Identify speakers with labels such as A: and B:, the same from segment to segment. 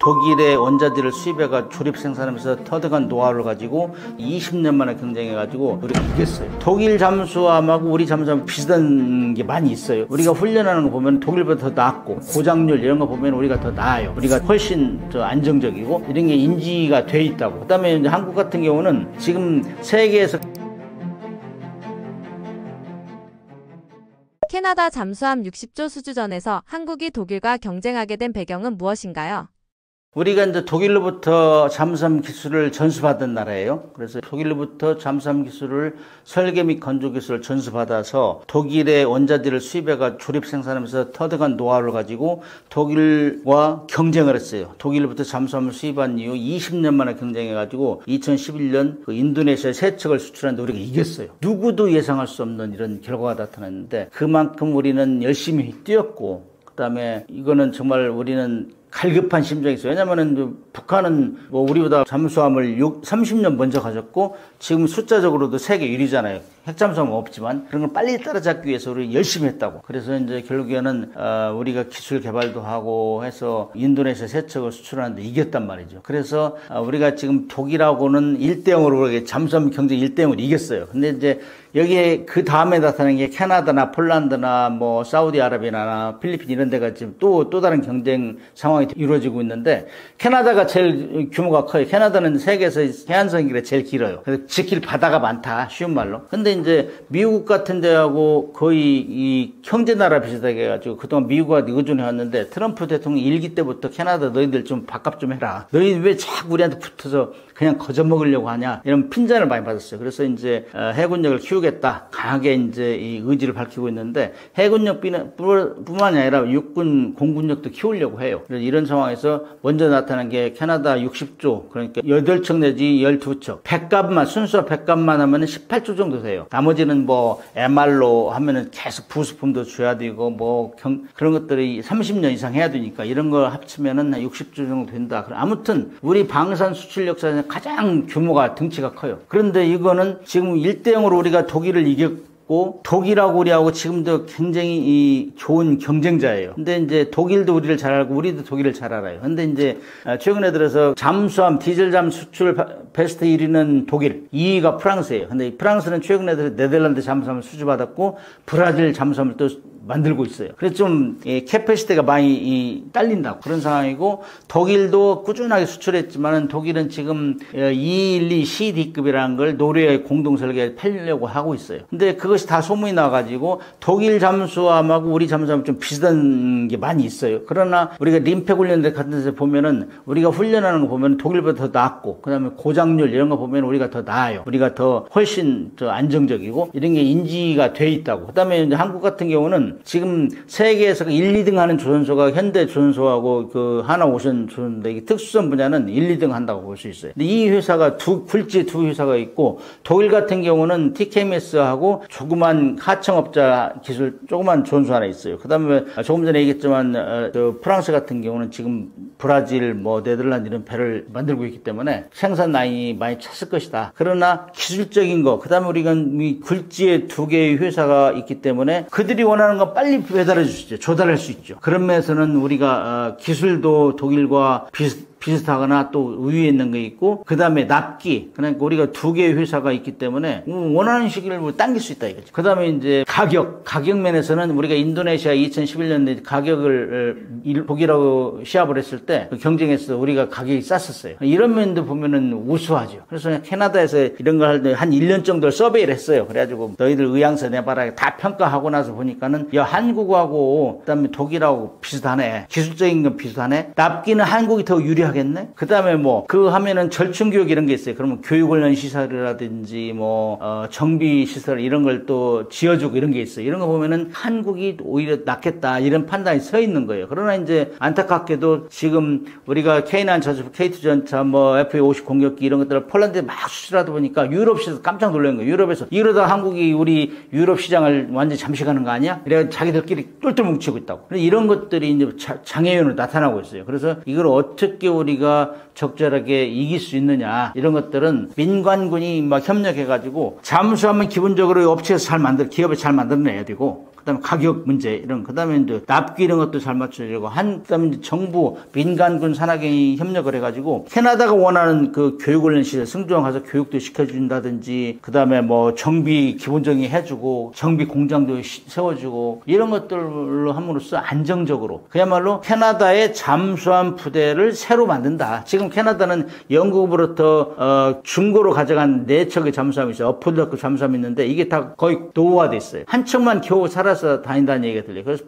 A: 독일의 원자재를 수입해가 조립 생산하면서 터득한 노하우를 가지고 20년 만에 경쟁해가지고 우리가 이겼어요. 독일 잠수함하고 우리 잠수함 비슷한 게 많이 있어요. 우리가 훈련하는 거 보면 독일보다 더 낫고 고장률 이런 거 보면 우리가 더 나아요. 우리가 훨씬 더 안정적이고 이런 게 인지가 돼 있다고. 그다음에 이제 한국 같은 경우는 지금 세계에서
B: 캐나다 잠수함 60조 수주전에서 한국이 독일과 경쟁하게 된 배경은 무엇인가요?
A: 우리가 이제 독일로부터 잠수함 기술을 전수받은 나라예요. 그래서 독일로부터 잠수함 기술을 설계 및 건조 기술을 전수받아서 독일의 원자재를 수입해가 조립 생산하면서 터득한 노하우를 가지고 독일과 경쟁을 했어요. 독일로부터 잠수함을 수입한 이후 20년 만에 경쟁해가지고 2011년 그 인도네시아 세 척을 수출하는데 우리가 이겼어요. 누구도 예상할 수 없는 이런 결과가 나타났는데 그만큼 우리는 열심히 뛰었고 그다음에 이거는 정말 우리는 갈급한 심정이 있어요. 왜냐면은 북한은 뭐 우리보다 잠수함을 30년 먼저 가졌고 지금 숫자적으로도 세계 1위잖아요. 핵잠수함은 없지만 그런 걸 빨리 따라잡기 위해서 우리 열심히 했다고. 그래서 이제 결국에는 우리가 기술 개발도 하고 해서 인도네시아 세 척을 수출하는데 이겼단 말이죠. 그래서 우리가 지금 독일하고는 1대0으로 잠수함 경쟁 1대0으로 이겼어요. 근데 이제 여기에 그 다음에 나타나는 게 캐나다나 폴란드나 뭐 사우디아라비아나 필리핀 이런 데가 지금 또 다른 경쟁 상황이 이루어지고 있는데 캐나다가 제일 규모가 커요. 캐나다는 세계에서 해안선이 제일 길어요. 그래서 지킬 바다가 많다. 쉬운 말로. 근데 이제 미국 같은 데하고 거의 이 형제나라 비슷하게 해가지고 그동안 미국과 의존해 왔는데 트럼프 대통령 일기 때부터 캐나다 너희들 좀 밥값 좀 해라. 너희 왜 자꾸 우리한테 붙어서 그냥 거저먹으려고 하냐. 이런 핀잔을 많이 받았어요. 그래서 이제 해군력을 키우겠다. 강하게 이제 이 의지를 밝히고 있는데 해군력뿐만이 아니라 육군 공군력도 키우려고 해요. 그래서 이런 상황에서 먼저 나타난 게 캐나다 60조 그러니까 8척 내지 12척. 백값만 순수 백값만 하면은 18조 정도 돼요. 나머지는 뭐 MR로 하면은 계속 부수품도 줘야 되고 뭐 그런 것들이 30년 이상 해야 되니까 이런 걸 합치면은 60조 정도 된다. 아무튼 우리 방산 수출 역사에서 가장 규모가 등치가 커요. 그런데 이거는 지금 1대0으로 우리가 독일을 이겼고 독일하고 우리하고 지금도 굉장히 좋은 경쟁자예요. 근데 이제 독일도 우리를 잘 알고 우리도 독일을 잘 알아요. 근데 이제 최근에 들어서 잠수함 디젤잠 수출 베스트 1위는 독일, 2위가 프랑스예요. 근데 프랑스는 최근에 들어서 네덜란드 잠수함을 수주받았고 브라질 잠수함을 또 만들고 있어요. 그래서 좀 캐패시티가 많이 딸린다고 그런 상황이고 독일도 꾸준하게 수출했지만은 독일은 지금 212 CD급이라는 걸 노르웨이 공동 설계에 팔려고 하고 있어요. 근데 그것이 다 소문이 나가지고 독일 잠수함하고 우리 잠수함 좀 비슷한 게 많이 있어요. 그러나 우리가 림팩 훈련대 같은 데서 보면은 우리가 훈련하는 거 보면 독일보다 더 낫고 그다음에 고장률 이런 거 보면 우리가 더 나아요. 우리가 더 훨씬 더 안정적이고 이런 게 인지가 돼 있다고. 그다음에 이제 한국 같은 경우는 지금 세계에서 1, 2등 하는 조선소가 현대 조선소하고 그 하나오션 조선소인데 이게 특수선 분야는 1, 2등 한다고 볼 수 있어요. 근데 이 회사가 굴지에 두 회사가 있고 독일 같은 경우는 TKMS하고 조그만 하청업자 기술 조그만 조선소 하나 있어요. 그다음에 조금 전에 얘기했지만 프랑스 같은 경우는 지금 브라질 뭐 네덜란드 이런 배를 만들고 있기 때문에 생산 라인이 많이 찼을 것이다. 그러나 기술적인 거 그다음에 우리가 이 굴지에 두 개의 회사가 있기 때문에 그들이 원하는 거 빨리 배달해 주시죠. 조달할 수 있죠. 그런 면에서는 우리가 기술도 독일과 비슷하거나 또 위에 있는 게 있고 그 다음에 납기 그러니까 우리가 두 개의 회사가 있기 때문에 원하는 시기를 당길 수 있다 이거죠. 그 다음에 이제 가격 면에서는 우리가 인도네시아 2011년에 가격을 독일하고 시합을 했을 때 경쟁에서 우리가 가격이 쌌었어요. 이런 면도 보면은 우수하죠. 그래서 캐나다에서 이런 걸 할 때 한 1년 정도 서베이를 했어요. 그래가지고 너희들 의향서 내봐라 다 평가하고 나서 보니까는 야 한국하고 그다음에 독일하고 비슷하네. 기술적인 건 비슷하네. 납기는 한국이 더 유리하게 그 다음에 뭐, 하면은 절충교육 이런 게 있어요. 그러면 교육훈련 시설이라든지 정비 시설 이런 걸 또 지어주고 이런 게 있어요. 이런 거 보면은 한국이 오히려 낫겠다 이런 판단이 서 있는 거예요. 그러나 이제 안타깝게도 지금 우리가 K9 전투, K2 전차, FA50 공격기 이런 것들을 폴란드에 막 수출하다 보니까 유럽 시에서 깜짝 놀란 거예요. 유럽에서 이러다 한국이 우리 유럽 시장을 완전히 잠식하는 거 아니야? 이래 자기들끼리 똘똘 뭉치고 있다고. 이런 것들이 이제 장애연으로 나타나고 있어요. 그래서 이걸 어떻게 우리가 적절하게 이길 수 있느냐 이런 것들은 민관군이 막 협력해가지고 잠수함은 기본적으로 업체에서 기업에 잘 만들어내야 되고 그다음에 가격 문제 이런, 그다음에 이제 납기 이런 것도 잘 맞춰주고 그다음에 이제 정부 민간군 산하경이 협력을 해가지고 캐나다가 원하는 그 교육훈련 시설 승조원 가서 교육도 시켜준다든지, 그다음에 뭐 정비 기본적인 해주고 정비 공장도 세워주고 이런 것들로 함으로써 안정적으로 그야말로 캐나다의 잠수함 부대를 새로 만든다. 지금 캐나다는 영국으로부터 중고로 가져간 4척의 잠수함이 있어요. 어폴로급 잠수함이 있는데 이게 다 거의 노후화돼 있어요. 한 척만 겨우 살아서 다닌다는 얘기가 들려요. 그래서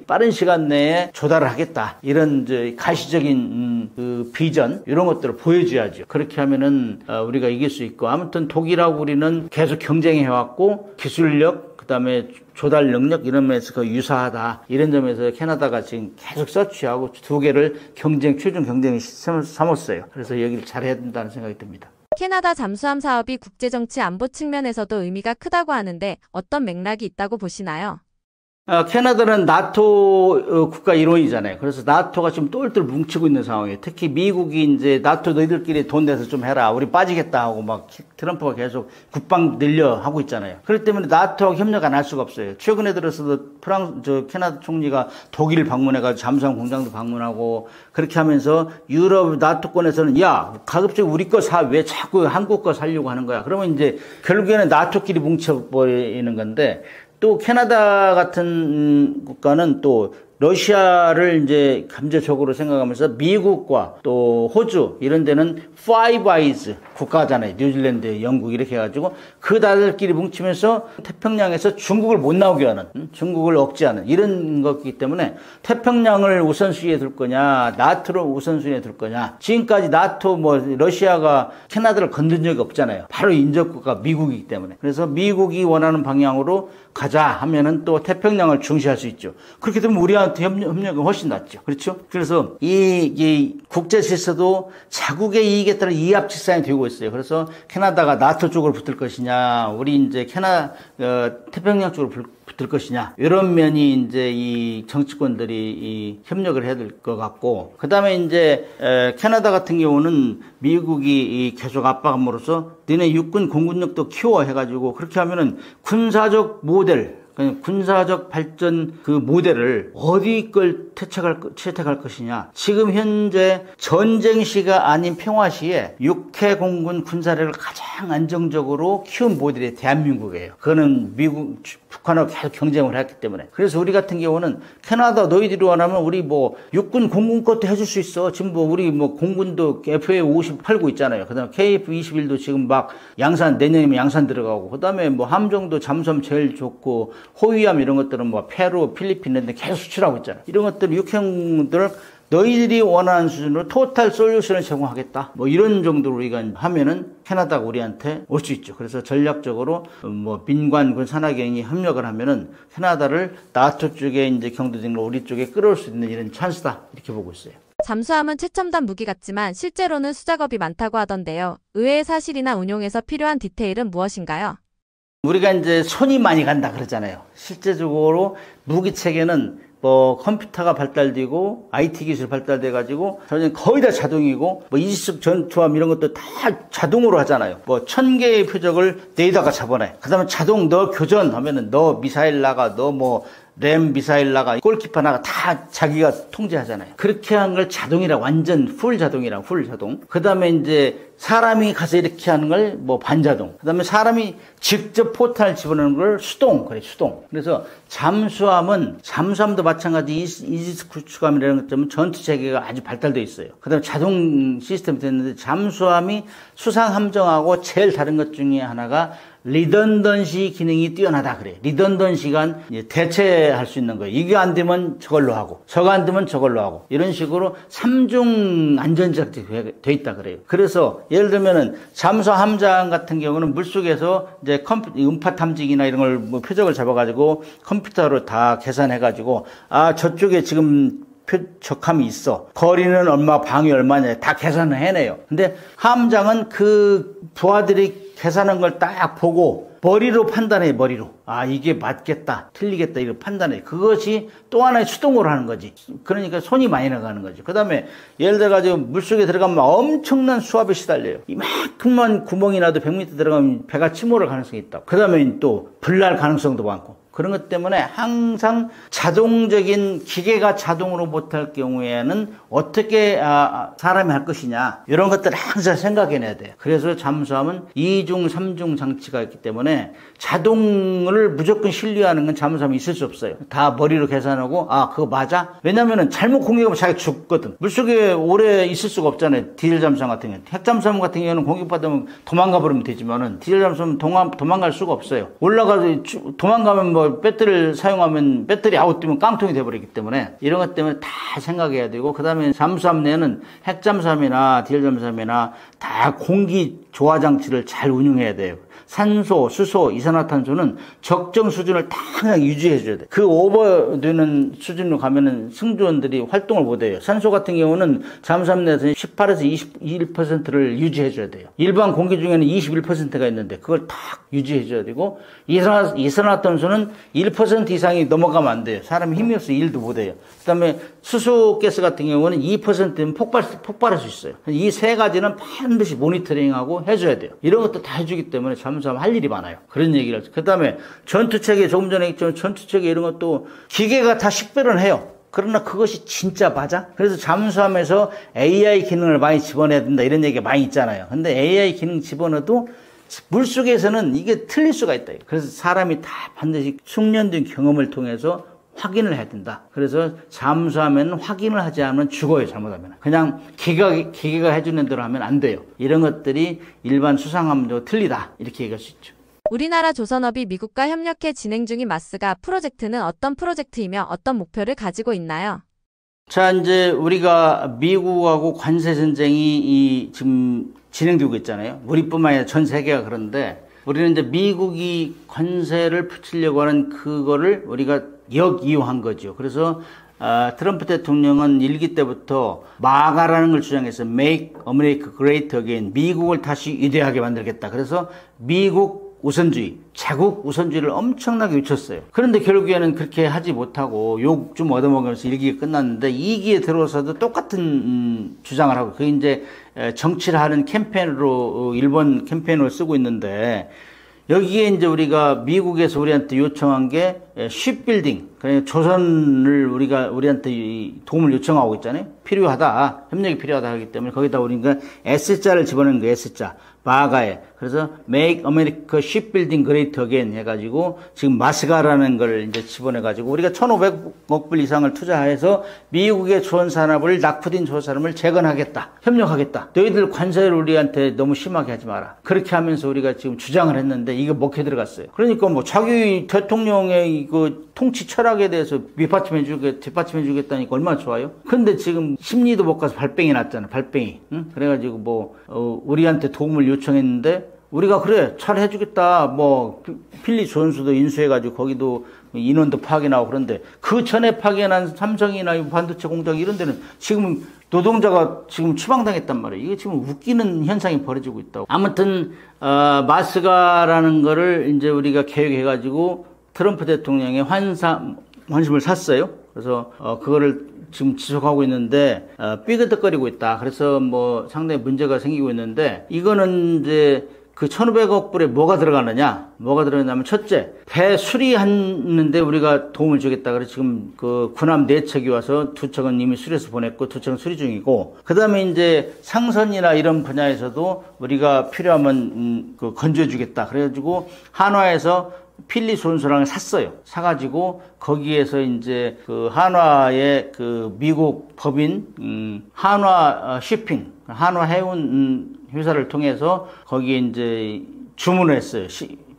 A: 빠른 시간 내에 조달을 하겠다. 이런 이제 가시적인 그 비전 이런 것들을 보여줘야죠. 그렇게 하면은 우리가 이길 수 있고, 아무튼 독일하고 우리는 계속 경쟁해왔고 기술력, 그다음에 조달 능력 이런 면에서 거의 유사하다. 이런 점에서 캐나다가 지금 계속 서치하고 두 개를 최종 경쟁 삼았어요. 그래서 여기를 잘해야 된다는 생각이 듭니다.
B: 캐나다 잠수함 사업이 국제정치 안보 측면에서도 의미가 크다고 하는데 어떤 맥락이 있다고 보시나요?
A: 캐나다는 나토 국가 일원이잖아요. 그래서 나토가 지금 똘똘 뭉치고 있는 상황이에요. 특히 미국이 이제 나토 너희들끼리 돈 내서 좀 해라, 우리 빠지겠다 하고 막 트럼프가 계속 국방 늘려 하고 있잖아요. 그렇기 때문에 나토하고 협력 안 할 수가 없어요. 최근에 들어서도 캐나다 총리가 독일 방문해가지고 잠수함 공장도 방문하고 그렇게 하면서 유럽 나토권에서는 야, 가급적 우리 거 사, 왜 자꾸 한국 거 사려고 하는 거야. 그러면 이제 결국에는 나토끼리 뭉쳐버리는 건데, 또 캐나다 같은 국가는 또 러시아를 이제 잠재적으로 생각하면서 미국과 또 호주 이런 데는 파이브 아이즈 국가잖아요. 뉴질랜드, 영국 이렇게 해가지고 그 나라들끼리 뭉치면서 태평양에서 중국을 못 나오게 하는, 중국을 억제하는 이런 것이기 때문에 태평양을 우선순위에 둘 거냐, 나토를 우선순위에 둘 거냐. 지금까지 나토 러시아가 캐나다를 건든 적이 없잖아요. 바로 인접국가 미국이기 때문에. 그래서 미국이 원하는 방향으로 가자 하면은 또 태평양을 중시할 수 있죠. 그렇게 되면 우리한테 협력은 훨씬 낫죠. 그렇죠? 그래서 이 국제 질서도 자국의 이익에 따라 이합집산이 되고 있어요. 그래서 캐나다가 나토 쪽으로 붙을 것이냐, 우리 이제 태평양 쪽으로 붙을 것이냐, 이런 면이 이제 이 정치권들이 협력을 해야 될 것 같고, 그 다음에 이제 캐나다 같은 경우는 미국이 계속 압박함으로써 너네 육군 공군력도 키워 해가지고 그렇게 하면은 군사적 모델, 군사적 발전 그 모델을 어디 걸 채택할 것이냐. 지금 현재 전쟁 시가 아닌 평화 시에 육해 공군 군사력을 가장 안정적으로 키운 모델이 대한민국이에요. 그거는 북한하고 계속 경쟁을 했기 때문에. 그래서 우리 같은 경우는 캐나다 너희들이 원하면 우리 육군 공군 것도 해줄 수 있어. 지금 우리 공군도 FA50 팔고 있잖아요. 그 다음에 KF21도 지금 막 내년이면 양산 들어가고, 그 다음에 함정도 잠수함 제일 좋고, 호위함 이런 것들은 페루, 필리핀 이런 데 계속 수출하고 있잖아요. 이런 것들 육해공군들을 너희들이 원하는 수준으로 토탈 솔루션을 제공하겠다. 이런 정도로 우리가 하면은 캐나다가 우리한테 올 수 있죠. 그래서 전략적으로 민관군 산하경이 협력을 하면은 캐나다를 나토 쪽에 이제 경제적으로 우리 쪽에 끌어올 수 있는 이런 찬스다. 이렇게 보고 있어요.
B: 잠수함은 최첨단 무기 같지만 실제로는 수작업이 많다고 하던데요. 의외의 사실이나 운용에서 필요한 디테일은 무엇인가요?
A: 우리가 이제 손이 많이 간다 그러잖아요. 실제적으로 무기 체계는 컴퓨터가 발달되고 IT 기술 발달돼가지고 거의 다 자동이고 이지스 전투함 이런 것도 다 자동으로 하잖아요. 1000개의 표적을 레이더가 잡아내. 그다음에 자동 너 교전하면은 너 미사일 나가, 너 램 미사일 나가, 골키퍼 나가, 다 자기가 통제하잖아요. 그렇게 한 걸 자동이라고, 완전 풀 자동이라고, 풀 자동. 그 다음에 이제 사람이 가서 이렇게 하는 걸 반자동. 그 다음에 사람이 직접 포탄을 집어넣는 걸 수동, 그래, 수동. 그래서 잠수함도 마찬가지 이지스 구축함이라는 것처럼 전투 체계가 아주 발달되어 있어요. 그 다음에 자동 시스템이 됐는데, 잠수함이 수상 함정하고 제일 다른 것 중에 하나가 리던던시 기능이 뛰어나다 그래요. 리던던시가 대체할 수 있는 거예요. 이게 안 되면 저걸로 하고, 저거 안 되면 저걸로 하고, 이런 식으로 3중 안전제작이 돼 있다 그래요. 그래서 예를 들면은 잠수함 함장 같은 경우는 물속에서 이제 음파 탐지기나 이런 걸 표적을 잡아가지고 컴퓨터로 다 계산해가지고, 저쪽에 지금 적함이 있어. 거리는 얼마, 방위 얼마냐, 다 계산을 해내요. 근데 함장은 그 부하들이 계산한 걸 딱 보고 머리로 판단해, 머리로. 아, 이게 맞겠다, 틀리겠다, 이걸 판단해. 그것이 또 하나의 수동으로 하는 거지. 그러니까 손이 많이 나가는 거지. 그 다음에 예를 들어가지고 물속에 들어가면 엄청난 수압에 시달려요. 이만큼만 구멍이 나도 100m 들어가면 배가 침몰할 가능성이 있다. 그 다음에 또 불날 가능성도 많고. 그런 것 때문에 항상 자동적인 기계가 자동으로 못할 경우에는 어떻게 사람이 할 것이냐, 이런 것들을 항상 생각해내야 돼요. 그래서 잠수함은 2중, 3중 장치가 있기 때문에 자동을 무조건 신뢰하는 건 잠수함이 있을 수 없어요. 다 머리로 계산하고 그거 맞아? 왜냐면은 잘못 공격하면 자기가 죽거든. 물속에 오래 있을 수가 없잖아요. 디젤 잠수함 같은 경우는. 핵잠수함 같은 경우는 공격받으면 도망가 버리면 되지만은 디젤 잠수함은 도망갈 수가 없어요. 올라가서 도망가면 뭐 배터리를 사용하면 배터리 아웃되면 깡통이 돼버리기 때문에 이런 것 때문에 다 생각해야 되고, 그 다음에 잠수함 내는 핵잠수함이나 디젤 잠수함이나 다 공기 조화 장치를 잘 운영해야 돼요. 산소, 수소, 이산화탄소는 적정 수준을 다 항상 유지해 줘야 돼. 그 오버되는 수준으로 가면은 승조원들이 활동을 못 해요. 산소 같은 경우는 잠수함 내에서 18에서 21%를 유지해 줘야 돼요. 일반 공기 중에는 21%가 있는데 그걸 다 유지해 줘야 되고, 이산화탄소는 1% 이상이 넘어가면 안 돼요. 사람이 힘이 없어 일도 못 해요. 그다음에 수소가스 같은 경우는 2%는 폭발할 수 있어요. 이 세 가지는 반드시 모니터링하고 해줘야 돼요. 이런 것도 다 해주기 때문에 잠수함 할 일이 많아요. 그런 얘기를 하죠. 그 다음에 전투체계, 조금 전에 했지만 전투체계 이런 것도 기계가 다 식별은 해요. 그러나 그것이 진짜 맞아? 그래서 잠수함에서 AI 기능을 많이 집어내야 된다, 이런 얘기가 많이 있잖아요. 근데 AI 기능 집어넣어도 물속에서는 이게 틀릴 수가 있다. 그래서 사람이 다 반드시 숙련된 경험을 통해서 확인을 해야 된다. 그래서 잠수하면 확인을 하지 않으면 죽어요. 잘못하면. 그냥 기계가 해주는 대로 하면 안 돼요. 이런 것들이 일반 수상함도 틀리다, 이렇게 얘기할 수 있죠.
B: 우리나라 조선업이 미국과 협력해 진행 중인 마스가 프로젝트는 어떤 프로젝트이며 어떤 목표를 가지고 있나요?
A: 자, 이제 우리가 미국하고 관세 전쟁이 지금 진행되고 있잖아요. 우리뿐만 아니라 전 세계가. 그런데 우리는 이제 미국이 관세를 붙이려고 하는 그거를 우리가 역이용한 거죠. 그래서 트럼프 대통령은 1기 때부터 마가라는 걸 주장해서 Make America Great Again, 미국을 다시 위대하게 만들겠다. 그래서 미국 우선주의, 자국 우선주의를 엄청나게 외쳤어요. 그런데 결국에는 그렇게 하지 못하고 욕 좀 얻어먹으면서 1기가 끝났는데 2기에 들어서도 똑같은 주장을 하고, 그게 이제 정치를 하는 캠페인으로, 일본 캠페인으로 쓰고 있는데, 여기에 이제 우리가 미국에서 우리한테 요청한 게 쉽빌딩, 그러니까 조선을 우리한테 도움을 요청하고 있잖아요. 필요하다, 협력이 필요하다 하기 때문에 거기다 우리가 S자를 집어넣은 거예요. S자, 마가에. 그래서 Make America Shipbuilding Great Again 해가지고 지금 마스가라는 걸 이제 집어내가지고 우리가 1,500억 불 이상을 투자해서 미국의 조선 산업을, 낙후된 조선 산업을 재건하겠다, 협력하겠다. 너희들 관세를 우리한테 너무 심하게 하지 마라. 그렇게 하면서 우리가 지금 주장을 했는데 이게 먹혀 들어갔어요. 그러니까 뭐 자기 대통령의 그 통치 철학에 대해서 뒷받침해주겠다니까 얼마나 좋아요? 근데 지금 심리도 못 가서 발병이 났잖아. 발병이. 응? 그래가지고 뭐 우리한테 도움을 요청했는데 우리가 그래 잘 해주겠다, 뭐 필리 존스도 인수해가지고 거기도 인원도 파견하고. 그런데 그 전에 파견한 삼성이나 반도체 공장 이런 데는 지금 노동자가 지금 추방당했단 말이에요. 이게 지금 웃기는 현상이 벌어지고 있다고. 아무튼 마스가라는 거를 이제 우리가 계획해가지고 트럼프 대통령의 환심을 샀어요. 그래서 그거를 지금 지속하고 있는데 삐그덕거리고 있다. 그래서 뭐 상당히 문제가 생기고 있는데, 이거는 이제 그 1,500억 불에 뭐가 들어가냐면, 첫째, 배 수리하는데 우리가 도움을 주겠다. 그래서 지금 그 군함 4척이 와서 2척은 이미 수리해서 보냈고 2척은 수리 중이고, 그 다음에 이제 상선이나 이런 분야에서도 우리가 필요하면 그 건조해 주겠다. 그래가지고 한화에서 필리 존스랑을 샀어요. 사가지고 거기에서 이제 그 한화의 그 미국 법인 한화 쉬핑, 한화 해운 회사를 통해서 거기에 이제 주문을 했어요.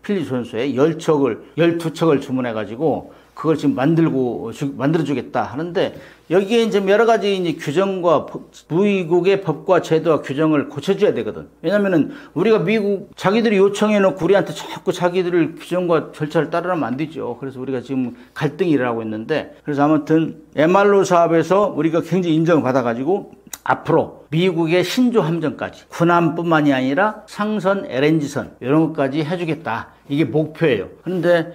A: 필리 존스에 12척을 주문해가지고 그걸 지금 만들어주겠다 하는데, 여기에 이제 여러 가지 이제 규정과 미국의 법과 제도와 규정을 고쳐줘야 되거든. 왜냐면은 우리가 미국 자기들이 요청해놓고 우리한테 자꾸 자기들 규정과 절차를 따르면 안 되죠. 그래서 우리가 지금 갈등이 일어나고 있는데, 그래서 아무튼 MRO 사업에서 우리가 굉장히 인정을 받아가지고 앞으로 미국의 신조 함정까지 군함뿐만이 아니라 상선, LNG선 이런 것까지 해주겠다. 이게 목표예요. 그런데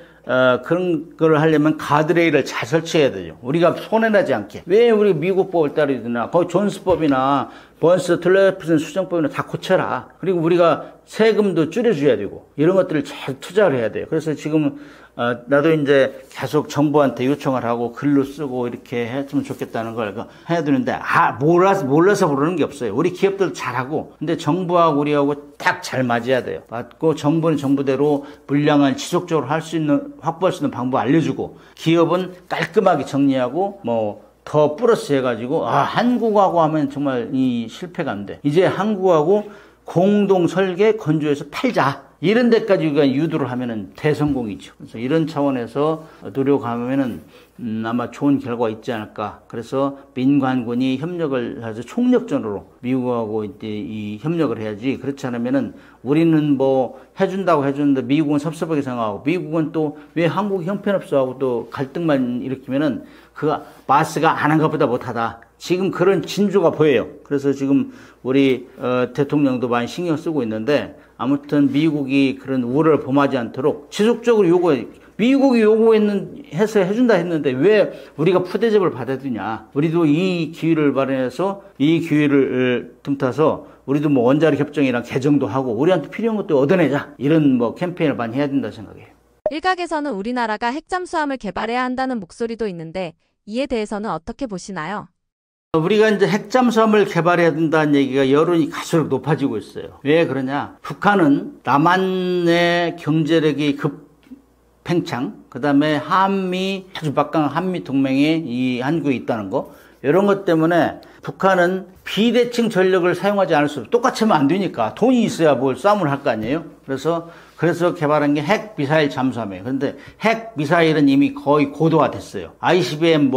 A: 그런 걸 하려면 가드레일을 잘 설치해야 되죠. 우리가 손해나지 않게. 왜 우리 미국법을 따르야 되나? 거기 존스법이나 번스 툴레프슨 수정법이나 다 고쳐라. 그리고 우리가 세금도 줄여줘야 되고 이런 것들을 잘 투자를 해야 돼요. 그래서 지금 나도 이제 계속 정부한테 요청을 하고 글로 쓰고 이렇게 했으면 좋겠다는 걸 해야 되는데 몰라서 그러는 게 없어요. 우리 기업들도 잘하고 근데 정부하고 우리하고 딱 잘 맞아야 돼요. 맞고 정부는 정부대로 물량을 지속적으로 확보할 수 있는 방법 알려주고 기업은 깔끔하게 정리하고 더 플러스 해가지고 한국하고 하면 정말 이 실패가 안 돼. 이제 한국하고 공동 설계 건조해서 팔자. 이런 데까지 우리가 유도를 하면은 대성공이죠. 그래서 이런 차원에서 노력하면은 아마 좋은 결과가 있지 않을까. 그래서 민관군이 협력을 해서 총력전으로 미국하고 이제 이 협력을 해야지. 그렇지 않으면은 우리는 해준다고 해주는데 미국은 섭섭하게 생각하고 미국은 또 왜 한국이 형편없어 하고 또 갈등만 일으키면은 마스가 안 한 것보다 못하다. 지금 그런 진조가 보여요. 그래서 지금 우리 대통령도 많이 신경 쓰고 있는데 아무튼 미국이 그런 우려를 범하지 않도록 지속적으로 미국이 해서 해준다 했는데 왜 우리가 푸대접을 받아주냐. 우리도 이 기회를 마련해서 이 기회를 틈타서 우리도 원자력 협정이랑 개정도 하고 우리한테 필요한 것도 얻어내자. 이런 캠페인을 많이 해야 된다 생각해요.
B: 일각에서는 우리나라가 핵잠수함을 개발해야 한다는 목소리도 있는데 이에 대해서는 어떻게 보시나요?
A: 우리가 이제 핵잠수함을 개발해야 된다는 얘기가 여론이 갈수록 높아지고 있어요. 왜 그러냐? 북한은 남한의 경제력이 팽창, 그 다음에 아주 막강한 한미 동맹에 이 한국에 있다는 거, 이런 것 때문에 북한은 비대칭 전력을 사용하지 않을 수 없어요. 똑같이 하면 안 되니까. 돈이 있어야 뭘 싸움을 할 거 아니에요? 그래서 개발한 게 핵 미사일 잠수함이에요. 그런데 핵 미사일은 이미 거의 고도화 됐어요. ICBM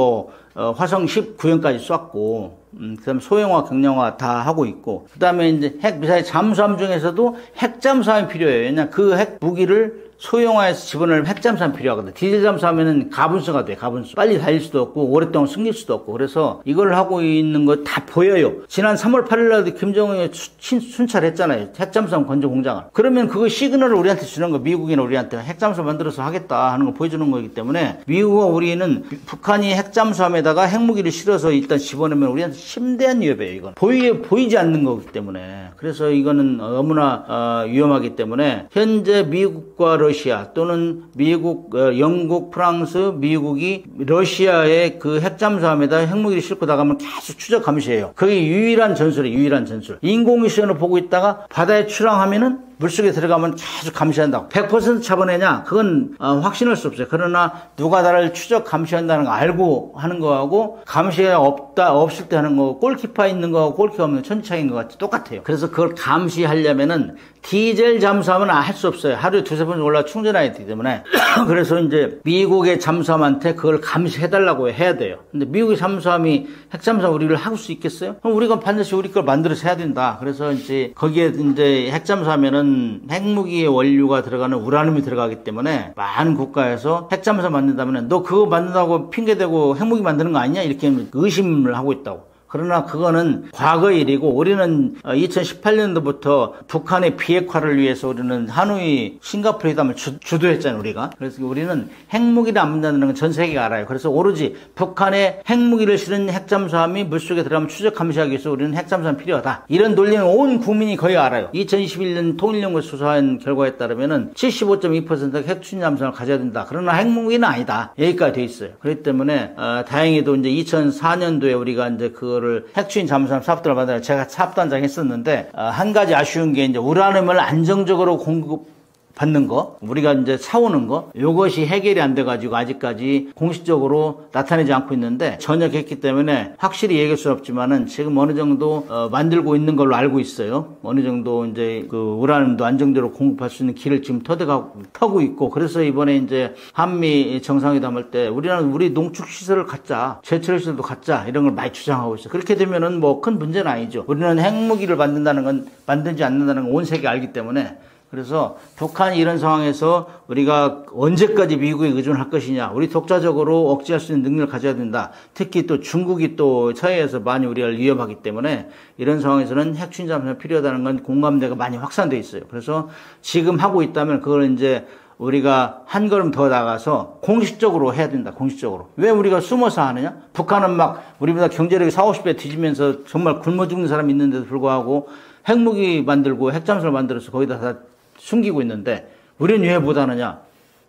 A: 화성 19형까지 쐈고, 그 다음에 소형화, 경량화 다 하고 있고, 그 다음에 이제 핵 미사일 잠수함 중에서도 핵 잠수함이 필요해요. 왜냐면 그 핵 무기를 소형화해서 집어넣으면 핵잠수함 필요하거든. 디젤 잠수함에는 가분수가 돼, 가분수. 빨리 달릴 수도 없고, 오랫동안 숨길 수도 없고. 그래서 이걸 하고 있는 거 다 보여요. 지난 3월 8일 날도 김정은이 순찰했잖아요. 핵잠수함 건조 공장을. 그러면 그거 시그널을 우리한테 주는 거, 미국이나 우리한테 핵잠수함 만들어서 하겠다 하는 거 보여주는 거기 때문에 미국과 우리는 북한이 핵잠수함에다가 핵무기를 실어서 일단 집어넣으면 우리한테 심대한 위협이에요, 이건. 보이지 않는 거기 때문에. 그래서 이거는 너무나 위험하기 때문에 현재 미국과 러시아 또는 미국, 영국, 프랑스, 미국이 러시아의 그 핵잠수함에다 핵무기를 싣고 나가면 계속 추적 감시해요. 그게 유일한 전술이에요. 유일한 전술. 인공위성으로 보고 있다가 바다에 출항하면은 물속에 들어가면 계속 감시한다고. 100% 잡아내냐? 그건 확신할 수 없어요. 그러나 누가 나를 추적 감시한다는 거 알고 하는 거하고 감시가 없을 때 하는 거, 골키퍼 있는 거하고 골키퍼 없는 천차인 것 같이 똑같아요. 그래서 그걸 감시하려면은 디젤 잠수함은 할 수 없어요. 하루에 두세 번 올라 충전해야 되기 때문에. 그래서 이제 미국의 잠수함한테 그걸 감시해달라고 해야 돼요. 근데 미국의 잠수함이 핵잠수함 우리를 할 수 있겠어요? 그럼 우리가 반드시 우리 걸 만들어서 해야 된다. 그래서 이제 거기에 이제 핵잠수함에는 핵무기의 원료가 들어가는 우라늄이 들어가기 때문에 많은 국가에서 핵잠수함 만든다면 너 그거 만든다고 핑계대고 핵무기 만드는 거 아니냐? 이렇게 의심을 하고 있다고. 그러나 그거는 과거의 일이고 우리는 2018년도부터 북한의 비핵화를 위해서 우리는 하노이 싱가포르 회담을 주도했잖아요, 우리가. 그래서 우리는 핵무기를 안 만든다는 건 전 세계가 알아요. 그래서 오로지 북한의 핵무기를 실은 핵잠수함이 물속에 들어가면 추적 감시하기 위해서 우리는 핵잠수함이 필요하다. 이런 논리는 온 국민이 거의 알아요. 2021년 통일연구소 수사한 결과에 따르면은 75.2%가 핵추진 잠수함을 가져야 된다. 그러나 핵무기는 아니다. 여기까지 돼 있어요. 그렇기 때문에 다행히도 이제 2004년도에 우리가 이제 그거를 핵추진 잠수함 사업단을 만들어 제가 사업단장 했었는데 한 가지 아쉬운 게 이제 우라늄을 안정적으로 공급받는 거, 우리가 이제 사오는 거, 이것이 해결이 안 돼가지고 아직까지 공식적으로 나타내지 않고 있는데 전역했기 때문에 확실히 얘기할 수는 없지만은 지금 어느 정도 만들고 있는 걸로 알고 있어요. 어느 정도 이제 그 우라늄도 안정적으로 공급할 수 있는 길을 지금 터고 있고, 그래서 이번에 이제 한미 정상회담 할 때 우리 농축 시설을 갖자, 제철 시설도 갖자 이런 걸 많이 주장하고 있어요. 그렇게 되면은 큰 문제는 아니죠. 우리는 핵무기를 만든지 않는다는 건 온 세계가 알기 때문에 그래서 북한이 이런 상황에서 우리가 언제까지 미국에 의존할 것이냐, 우리 독자적으로 억제할 수 있는 능력을 가져야 된다. 특히 또 중국이 또 서해에서 많이 우리를 위협하기 때문에 이런 상황에서는 핵추진 잠수함이 필요하다는 건 공감대가 많이 확산돼 있어요. 그래서 지금 하고 있다면 그걸 이제 우리가 한 걸음 더 나가서 공식적으로 해야 된다. 공식적으로. 왜 우리가 숨어서 하느냐? 북한은 막 우리보다 경제력이 40, 50배 뒤지면서 정말 굶어 죽는 사람이 있는데도 불구하고 핵무기 만들고 핵잠수를 만들어서 거기다 다 숨기고 있는데 우리는 왜 못하느냐?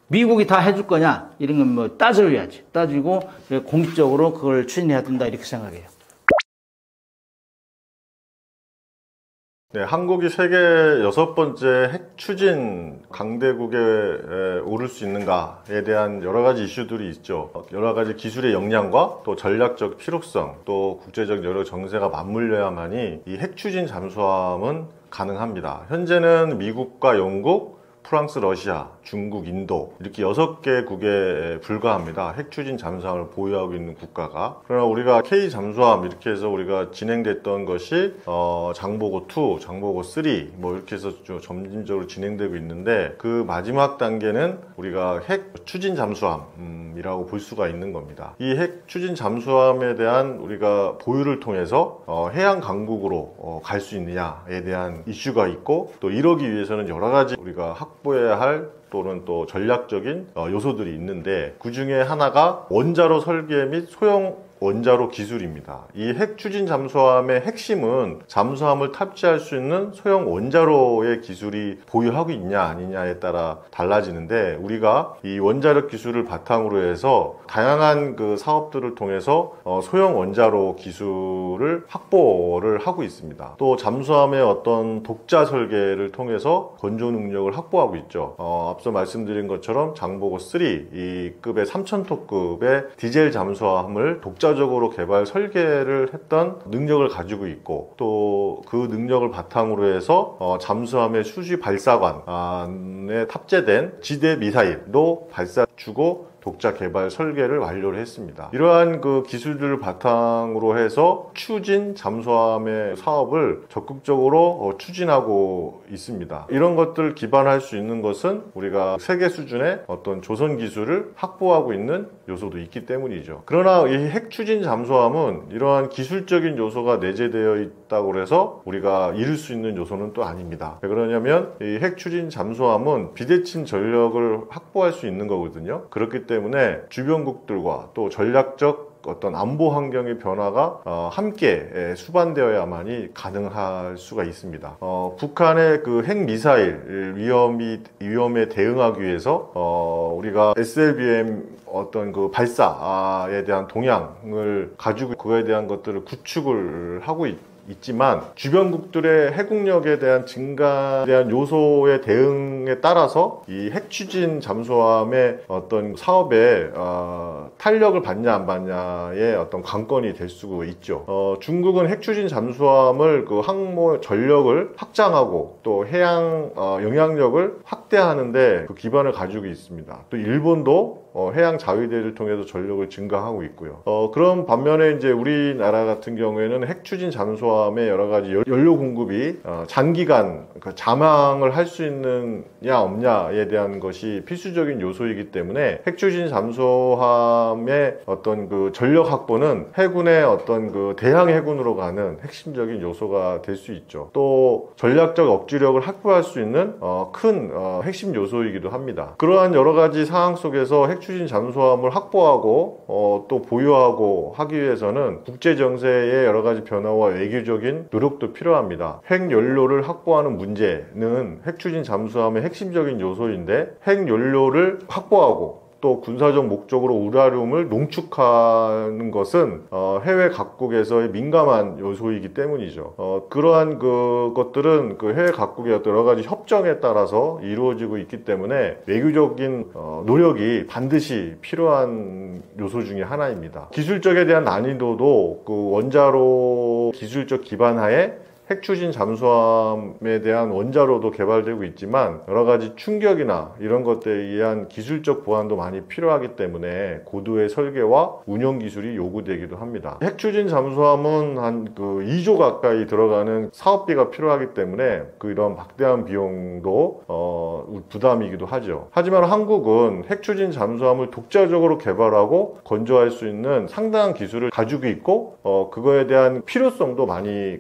A: 미국이 다 해줄 거냐? 이런 건 뭐 따져야지. 따지고 공식적으로 그걸 추진해야 된다. 이렇게 생각해요.
C: 네, 한국이 세계 6번째 핵 추진 강대국에 오를 수 있는가에 대한 여러 가지 이슈들이 있죠. 여러 가지 기술의 역량과 또 전략적 필요성, 또 국제적 여러 정세가 맞물려야만이 이 핵 추진 잠수함은 가능합니다. 현재는 미국과 영국, 프랑스, 러시아, 중국, 인도 이렇게 6개국에 불과합니다. 핵 추진 잠수함을 보유하고 있는 국가가. 그러나 우리가 K 잠수함 이렇게 해서 우리가 진행됐던 것이 장보고 2, 장보고 3 뭐 이렇게 해서 점진적으로 진행되고 있는데 그 마지막 단계는 우리가 핵 추진 잠수함이라고 볼 수가 있는 겁니다. 이 핵 추진 잠수함에 대한 우리가 보유를 통해서 해양 강국으로 갈 수 있느냐에 대한 이슈가 있고 또 이러기 위해서는 여러 가지 우리가 확보해야 할 또는 또 전략적인 요소들이 있는데 그 중에 하나가 원자로 설계 및 소형 원자로 기술입니다. 이 핵 추진 잠수함의 핵심은 잠수함을 탑재할 수 있는 소형 원자로의 기술이 보유하고 있냐 아니냐에 따라 달라지는데 우리가 이 원자력 기술을 바탕으로 해서 다양한 그 사업들을 통해서 소형 원자로 기술을 확보를 하고 있습니다. 또 잠수함의 어떤 독자 설계를 통해서 건조 능력을 확보하고 있죠. 앞서 말씀드린 것처럼 장보고 3 이 급의 3000톤급의 디젤 잠수함을 독자적으로 개발 설계를 했던 능력을 가지고 있고 또 그 능력을 바탕으로 해서 잠수함의 수지 발사관에 탑재된 지대 미사일도 발사주고 독자 개발 설계를 완료를 했습니다. 이러한 그 기술들을 바탕으로 해서 추진 잠수함의 사업을 적극적으로 추진하고 있습니다. 이런 것들을 기반할 수 있는 것은 우리가 세계 수준의 어떤 조선 기술을 확보하고 있는 요소도 있기 때문이죠. 그러나 이 핵 추진 잠수함은 이러한 기술적인 요소가 내재되어 있다고 해서 우리가 이룰 수 있는 요소는 또 아닙니다. 왜 그러냐면 이 핵 추진 잠수함은 비대칭 전력을 확보할 수 있는 거거든요. 그렇기 때문에 주변국들과 또 전략적 어떤 안보 환경의 변화가 함께 수반되어야만이 가능할 수가 있습니다. 북한의 그 핵미사일 위험에 대응하기 위해서 우리가 SLBM 어떤 그 발사에 대한 동향을 가지고 그거에 대한 것들을 구축을 하고 있지만 주변국들의 해국력에 대한 증가에 대한 요소의 대응에 따라서 이 핵 추진 잠수함의 어떤 사업에 탄력을 받냐 안 받냐의 어떤 관건이 될 수가 있죠. 중국은 핵 추진 잠수함을 그 항모 전력을 확장하고 또 해양 영향력을 확대하는데 그 기반을 가지고 있습니다. 또 일본도 해양 자위대를 통해서 전력을 증가하고 있고요. 그런 반면에 이제 우리나라 같은 경우에는 핵 추진 잠수함의 여러 가지 연료 공급이 장기간 그 잠항을 할 수 있느냐 없냐에 대한 것이 필수적인 요소이기 때문에 핵 추진 잠수함의 어떤 그 전력 확보는 해군의 어떤 그 대항 해군으로 가는 핵심적인 요소가 될 수 있죠. 또 전략적 억지력을 확보할 수 있는 큰 핵심 요소이기도 합니다. 그러한 여러 가지 상황 속에서 핵 추진 잠수함을 확보하고 또 보유하고 하기 위해서는 국제 정세의 여러 가지 변화와 외교적인 노력도 필요합니다. 핵 연료를 확보하는 문제는 핵 추진 잠수함의 핵심적인 요소인데 핵 연료를 확보하고 또 군사적 목적으로 우라늄을 농축하는 것은 해외 각국에서의 민감한 요소이기 때문이죠. 그러한 것들은 그 해외 각국의 어떤 여러 가지 협정에 따라서 이루어지고 있기 때문에 외교적인 노력이 반드시 필요한 요소 중에 하나입니다. 기술적에 대한 난이도도 그 원자로 기술적 기반 하에 핵 추진 잠수함에 대한 원자로도 개발되고 있지만 여러 가지 충격이나 이런 것들에 의한 기술적 보완도 많이 필요하기 때문에 고도의 설계와 운용 기술이 요구되기도 합니다. 핵 추진 잠수함은 한 2조 가까이 들어가는 사업비가 필요하기 때문에 이런 막대한 비용도 부담이기도 하죠. 하지만 한국은 핵 추진 잠수함을 독자적으로 개발하고 건조할 수 있는 상당한 기술을 가지고 있고 그거에 대한 필요성도 많이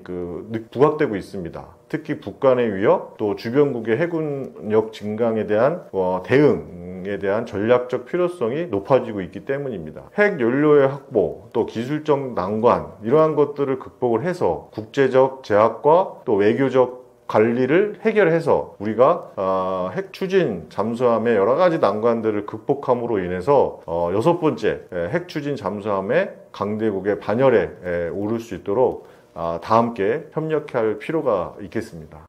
C: 부각되고 있습니다. 특히 북한의 위협, 또 주변국의 해군력 증강에 대한 대응에 대한 전략적 필요성이 높아지고 있기 때문입니다. 핵 연료의 확보, 또 기술적 난관 이러한 것들을 극복을 해서 국제적 제약과 또 외교적 관리를 해결해서 우리가 핵 추진 잠수함의 여러 가지 난관들을 극복함으로 인해서 6번째 핵 추진 잠수함의 강대국의 반열에 오를 수 있도록 다 함께 협력할 필요가 있겠습니다.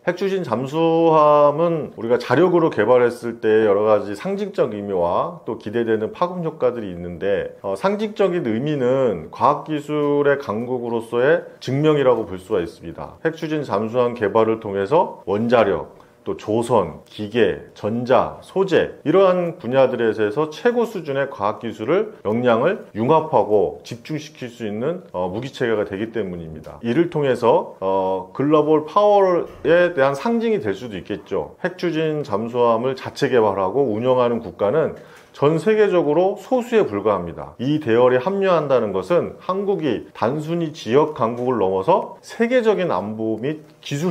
C: 핵 추진 잠수함은 우리가 자력으로 개발했을 때 여러 가지 상징적 의미와 또 기대되는 파급 효과들이 있는데 상징적인 의미는 과학기술의 강국으로서의 증명이라고 볼 수가 있습니다. 핵 추진 잠수함 개발을 통해서 원자력, 또 조선, 기계, 전자, 소재 이러한 분야들에 대해서 최고 수준의 과학기술을 역량을 융합하고 집중시킬 수 있는 무기체계가 되기 때문입니다. 이를 통해서 글로벌 파워에 대한 상징이 될 수도 있겠죠. 핵 추진 잠수함을 자체 개발하고 운영하는 국가는 전 세계적으로 소수에 불과합니다. 이 대열에 합류한다는 것은 한국이 단순히 지역 강국을 넘어서 세계적인 안보 및 기술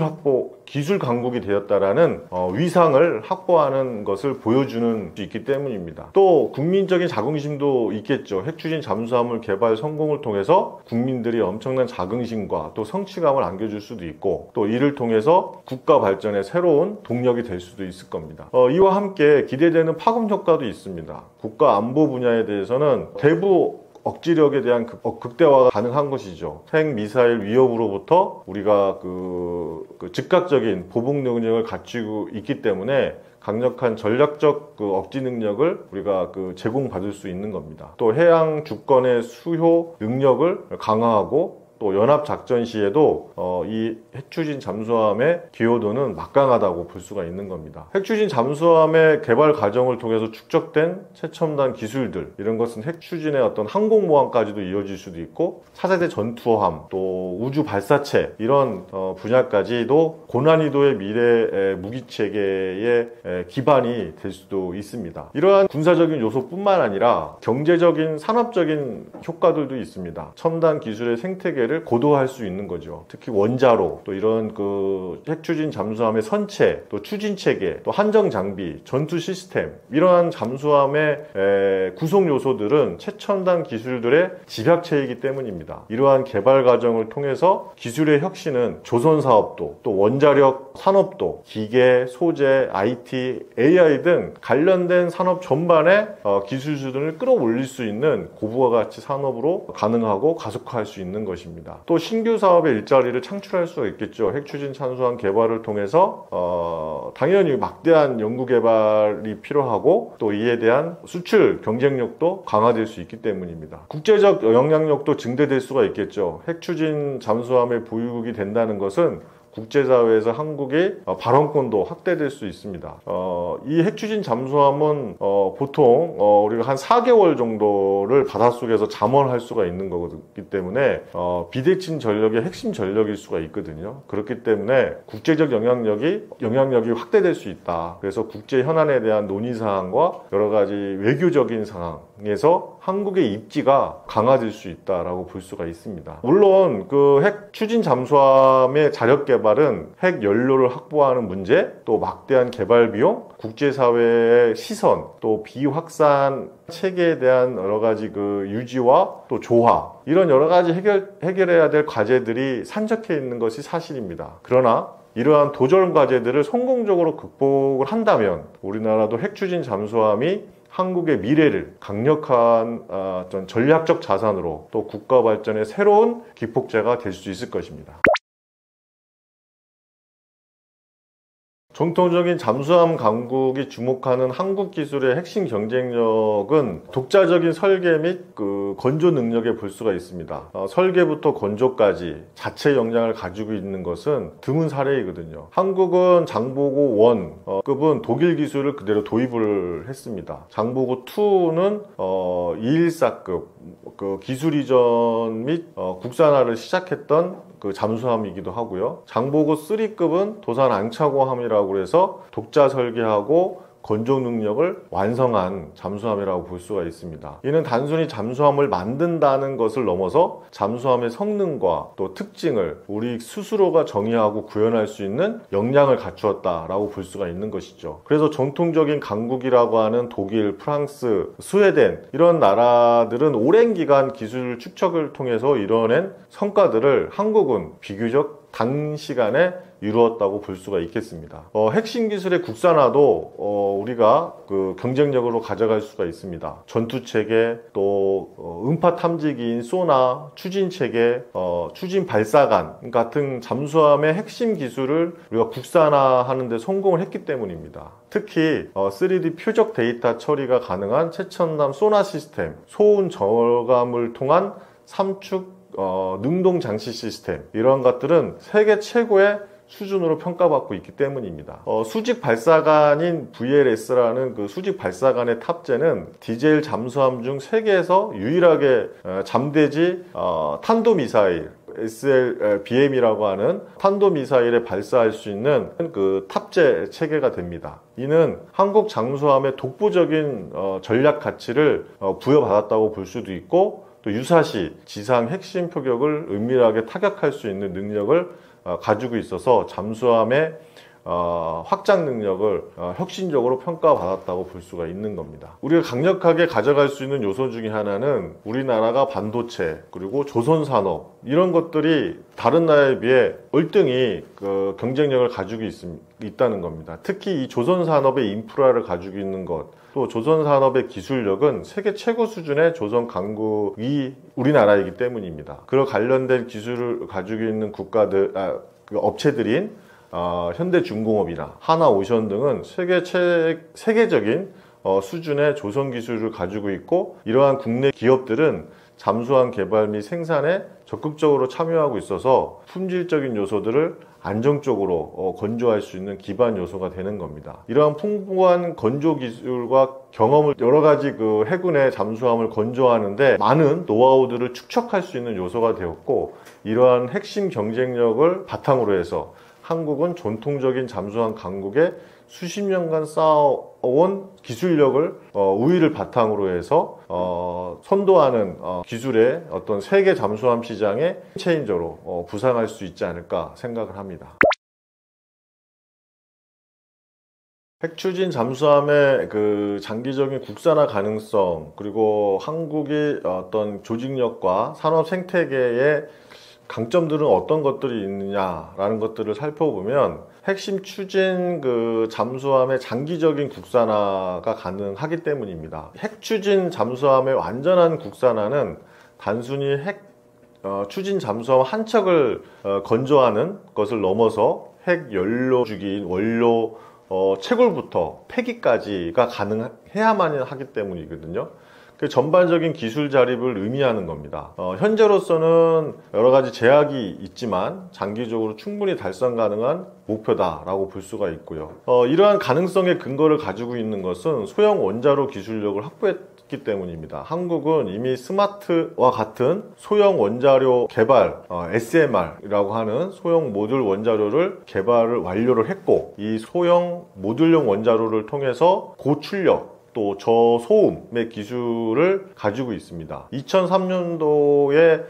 C: 강국이 되었다라는 위상을 확보하는 것을 보여주는 수 있기 때문입니다. 또 국민적인 자긍심도 있겠죠. 핵 추진 잠수함을 개발 성공을 통해서 국민들이 엄청난 자긍심과 또 성취감을 안겨줄 수도 있고 또 이를 통해서 국가 발전의 새로운 동력이 될 수도 있을 겁니다. 이와 함께 기대되는 파급 효과도 있습니다. 국가 안보 분야에 대해서는 대부 억지력에 대한 극대화가 가능한 것이죠. 핵 미사일 위협으로부터 우리가 즉각적인 보복 능력을 갖추고 있기 때문에 강력한 전략적 억지 능력을 우리가 제공받을 수 있는 겁니다. 또 해양 주권의 수효 능력을 강화하고 또 연합작전 시에도 이 핵추진 잠수함의 기여도는 막강하다고 볼 수가 있는 겁니다. 핵추진 잠수함의 개발 과정을 통해서 축적된 최첨단 기술들 이런 것은 핵추진의 어떤 항공모함까지도 이어질 수도 있고 차세대 전투함 또 우주 발사체 이런 분야까지도 고난이도의 미래 무기체계의 기반이 될 수도 있습니다. 이러한 군사적인 요소뿐만 아니라 경제적인 산업적인 효과들도 있습니다. 첨단 기술의 생태계를 고도화할 수 있는 거죠. 특히 원자로, 또 이런 핵추진 잠수함의 선체, 또 추진 체계, 또 한정 장비, 전투 시스템 이러한 잠수함의 구성 요소들은 최첨단 기술들의 집약체이기 때문입니다. 이러한 개발 과정을 통해서 기술의 혁신은 조선 사업도, 또 원자력 산업도, 기계, 소재, IT, AI 등 관련된 산업 전반의 기술 수준을 끌어올릴 수 있는 고부가 가치 산업으로 가능하고 가속화할 수 있는 것입니다. 또 신규 사업의 일자리를 창출할 수가 있겠죠. 핵추진 잠수함 개발을 통해서 당연히 막대한 연구 개발이 필요하고 또 이에 대한 수출 경쟁력도 강화될 수 있기 때문입니다. 국제적 영향력도 증대될 수가 있겠죠. 핵추진 잠수함의 보유국이 된다는 것은 국제사회에서 한국의 발언권도 확대될 수 있습니다. 이 핵추진 잠수함은 보통 우리가 한 4개월 정도를 바닷속에서 잠원할 수가 있는 거기 때문에 비대칭 전력의 핵심 전력일 수가 있거든요. 그렇기 때문에 국제적 영향력이 확대될 수 있다. 그래서 국제 현안에 대한 논의사항과 여러 가지 외교적인 상황에서 한국의 입지가 강화될 수 있다라고 볼 수가 있습니다. 물론 핵 추진 잠수함의 자력 개발은 핵 연료를 확보하는 문제, 또 막대한 개발 비용, 국제사회의 시선, 또 비확산 체계에 대한 여러 가지 유지와 또 조화 이런 여러 가지 해결해야 될 과제들이 산적해 있는 것이 사실입니다. 그러나 이러한 도전 과제들을 성공적으로 극복을 한다면 우리나라도 핵추진 잠수함이 한국의 미래를 강력한 전략적 자산으로 또 국가 발전의 새로운 기폭제가 될 수 있을 것입니다. 전통적인 잠수함 강국이 주목하는 한국 기술의 핵심 경쟁력은 독자적인 설계 및 그 건조 능력에 볼 수가 있습니다. 설계부터 건조까지 자체 역량을 가지고 있는 것은 드문 사례이거든요. 한국은 장보고 1급은 독일 기술을 그대로 도입을 했습니다. 장보고 2는 214급 그 기술 이전 및 국산화를 시작했던 그 잠수함이기도 하고요. 장보고 3급은 도산 앙차고함이라고 해서 독자 설계하고 건조 능력을 완성한 잠수함이라고 볼 수가 있습니다. 이는 단순히 잠수함을 만든다는 것을 넘어서 잠수함의 성능과 또 특징을 우리 스스로가 정의하고 구현할 수 있는 역량을 갖추었다라고 볼 수가 있는 것이죠. 그래서 전통적인 강국이라고 하는 독일, 프랑스, 스웨덴 이런 나라들은 오랜 기간 기술 축적을 통해서 이뤄낸 성과들을 한국은 비교적 단시간에 이루었다고 볼 수가 있겠습니다. 핵심 기술의 국산화도 우리가 그 경쟁력으로 가져갈 수가 있습니다. 전투체계, 또 음파 탐지기인 소나, 추진체계, 추진 발사관 같은 잠수함의 핵심 기술을 우리가 국산화하는 데 성공을 했기 때문입니다. 특히 3D 표적 데이터 처리가 가능한 최첨단 소나 시스템, 소음 저감을 통한 삼축 능동 장치 시스템 이런 것들은 세계 최고의 수준으로 평가받고 있기 때문입니다. 수직 발사관인 VLS라는 그 수직 발사관의 탑재는 디젤 잠수함 중 세계에서 유일하게 잠대지 탄도미사일 SLBM이라고 하는 탄도미사일에 발사할 수 있는 그 탑재 체계가 됩니다. 이는 한국 잠수함의 독보적인 전략 가치를 부여받았다고 볼 수도 있고 또 유사시 지상 핵심 표격을 은밀하게 타격할 수 있는 능력을 가지고 있어서 잠수함의 확장 능력을 혁신적으로 평가받았다고 볼 수가 있는 겁니다. 우리가 강력하게 가져갈 수 있는 요소 중에 하나는 우리나라가 반도체 그리고 조선산업 이런 것들이 다른 나라에 비해 월등히 그 경쟁력을 가지고 있다는 겁니다. 특히 이 조선산업의 인프라를 가지고 있는 것 또 조선산업의 기술력은 세계 최고 수준의 조선 강국이 우리나라이기 때문입니다. 그런 관련된 기술을 가지고 있는 국가들, 그 업체들인 현대중공업이나 하나오션 등은 세계적인 수준의 조선 기술을 가지고 있고 이러한 국내 기업들은 잠수함 개발 및 생산에 적극적으로 참여하고 있어서 품질적인 요소들을 안정적으로 건조할 수 있는 기반 요소가 되는 겁니다. 이러한 풍부한 건조 기술과 경험을 여러 가지 그 해군의 잠수함을 건조하는데 많은 노하우들을 축적할 수 있는 요소가 되었고 이러한 핵심 경쟁력을 바탕으로 해서 한국은 전통적인 잠수함 강국에 수십 년간 쌓아온 기술력을 우위를 바탕으로 해서 선도하는 기술의 어떤 세계 잠수함 시장의 체인저로 부상할 수 있지 않을까 생각을 합니다. 핵추진 잠수함의 그 장기적인 국산화 가능성 그리고 한국의 어떤 조직력과 산업 생태계의 강점들은 어떤 것들이 있느냐라는 것들을 살펴보면 핵심 추진 그 잠수함의 장기적인 국산화가 가능하기 때문입니다. 핵 추진 잠수함의 완전한 국산화는 단순히 핵 추진 잠수함 한 척을 건조하는 것을 넘어서 핵 연료 주기인 원료 채굴부터 폐기까지가 가능해야만 하기 때문이거든요. 그 전반적인 기술 자립을 의미하는 겁니다. 현재로서는 여러 가지 제약이 있지만 장기적으로 충분히 달성 가능한 목표다라고 볼 수가 있고요. 이러한 가능성의 근거를 가지고 있는 것은 소형 원자로 기술력을 확보했기 때문입니다. 한국은 이미 스마트와 같은 소형 원자료 개발 SMR이라고 하는 소형 모듈 원자료를 개발을 완료를 했고 이 소형 모듈형 원자로를 통해서 고출력 또 저소음의 기술을 가지고 있습니다. 2003년도에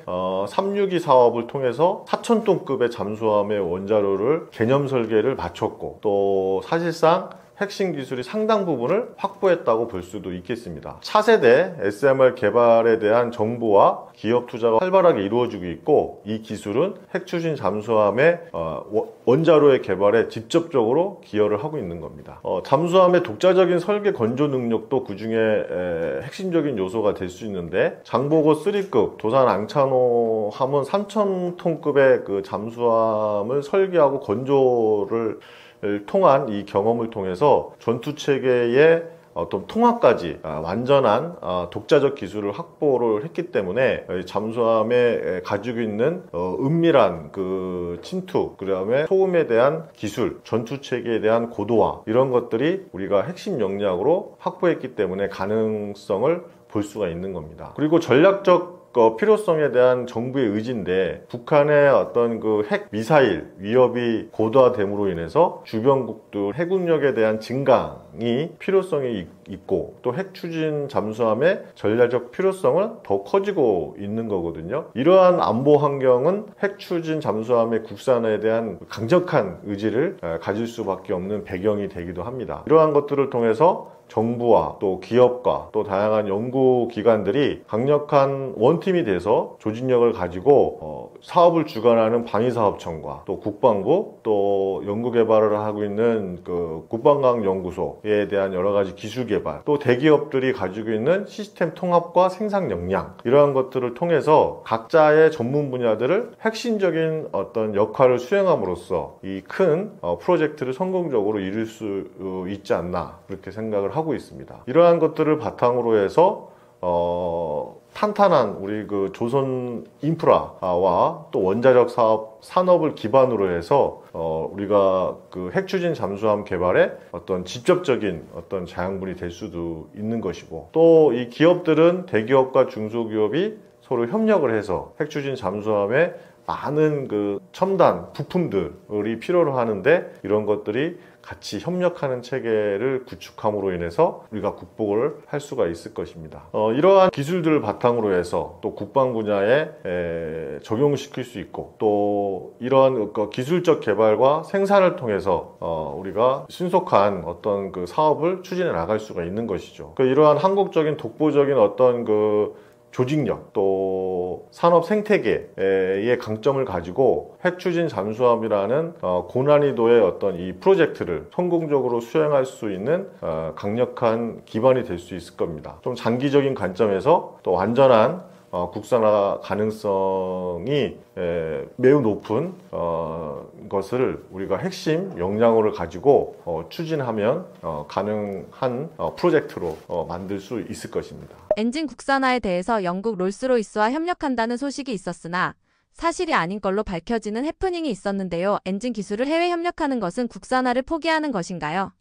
C: 362 사업을 통해서 4,000톤급의 잠수함의 원자로를 개념 설계를 마쳤고 또 사실상 핵심 기술이 상당 부분을 확보했다고 볼 수도 있겠습니다. 차세대 SMR 개발에 대한 정보와 기업 투자가 활발하게 이루어지고 있고 이 기술은 핵추진 잠수함의 원자로의 개발에 직접적으로 기여를 하고 있는 겁니다. 잠수함의 독자적인 설계 건조 능력도 그 중에 핵심적인 요소가 될 수 있는데 장보고 3급 도산 앙차노 함은 3,000톤급의 그 잠수함을 설계하고 건조를 통한 이 경험을 통해서 전투 체계의 어떤 통합까지 완전한 독자적 기술을 확보를 했기 때문에 잠수함에 가지고 있는 은밀한 그 침투, 그다음에 소음에 대한 기술, 전투 체계에 대한 고도화, 이런 것들이 우리가 핵심 역량으로 확보했기 때문에 가능성을 볼 수가 있는 겁니다. 그리고 전략적 필요성에 대한 정부의 의지인데, 북한의 어떤 그 핵 미사일 위협이 고도화됨으로 인해서 주변국들 해군력에 대한 증강이 필요성이 있고, 또 핵 추진 잠수함의 전략적 필요성은 더 커지고 있는 거거든요. 이러한 안보 환경은 핵 추진 잠수함의 국산화에 대한 강력한 의지를 가질 수밖에 없는 배경이 되기도 합니다. 이러한 것들을 통해서 정부와 또 기업과 또 다양한 연구기관들이 강력한 원팀이 돼서 조직력을 가지고 사업을 주관하는 방위사업청과 또 국방부, 또 연구개발을 하고 있는 그 국방과학연구소에 대한 여러 가지 기술개발, 또 대기업들이 가지고 있는 시스템 통합과 생산 역량, 이러한 것들을 통해서 각자의 전문 분야들을 핵심적인 어떤 역할을 수행함으로써 이 큰 프로젝트를 성공적으로 이룰 수 있지 않나, 그렇게 생각을 하고 있습니다. 이러한 것들을 바탕으로 해서 탄탄한 우리 그 조선 인프라와 또 원자력 산업을 기반으로 해서 우리가 그 핵추진 잠수함 개발에 어떤 직접적인 어떤 자양분이 될 수도 있는 것이고, 또 이 기업들은 대기업과 중소기업이 서로 협력을 해서 핵추진 잠수함에 많은 그 첨단 부품들이 필요로 하는데, 이런 것들이 같이 협력하는 체계를 구축함으로 인해서 우리가 극복을 할 수가 있을 것입니다. 이러한 기술들을 바탕으로 해서 또 국방 분야에 적용시킬 수 있고, 또 이러한 기술적 개발과 생산을 통해서 우리가 신속한 어떤 그 사업을 추진해 나갈 수가 있는 것이죠. 이러한 한국적인 독보적인 어떤 그 조직력, 또 산업 생태계의 강점을 가지고 핵추진 잠수함이라는 고난이도의 어떤 이 프로젝트를 성공적으로 수행할 수 있는 강력한 기반이 될 수 있을 겁니다. 좀 장기적인 관점에서 또 완전한 국산화 가능성이 매우 높은 것을 우리가 핵심 역량으로 가지고 추진하면 가능한 프로젝트로 만들 수 있을 것입니다.
B: 엔진 국산화에 대해서 영국 롤스로이스와 협력한다는 소식이 있었으나 사실이 아닌 걸로 밝혀지는 해프닝이 있었는데요. 엔진 기술을 해외 협력하는 것은 국산화를 포기하는 것인가요?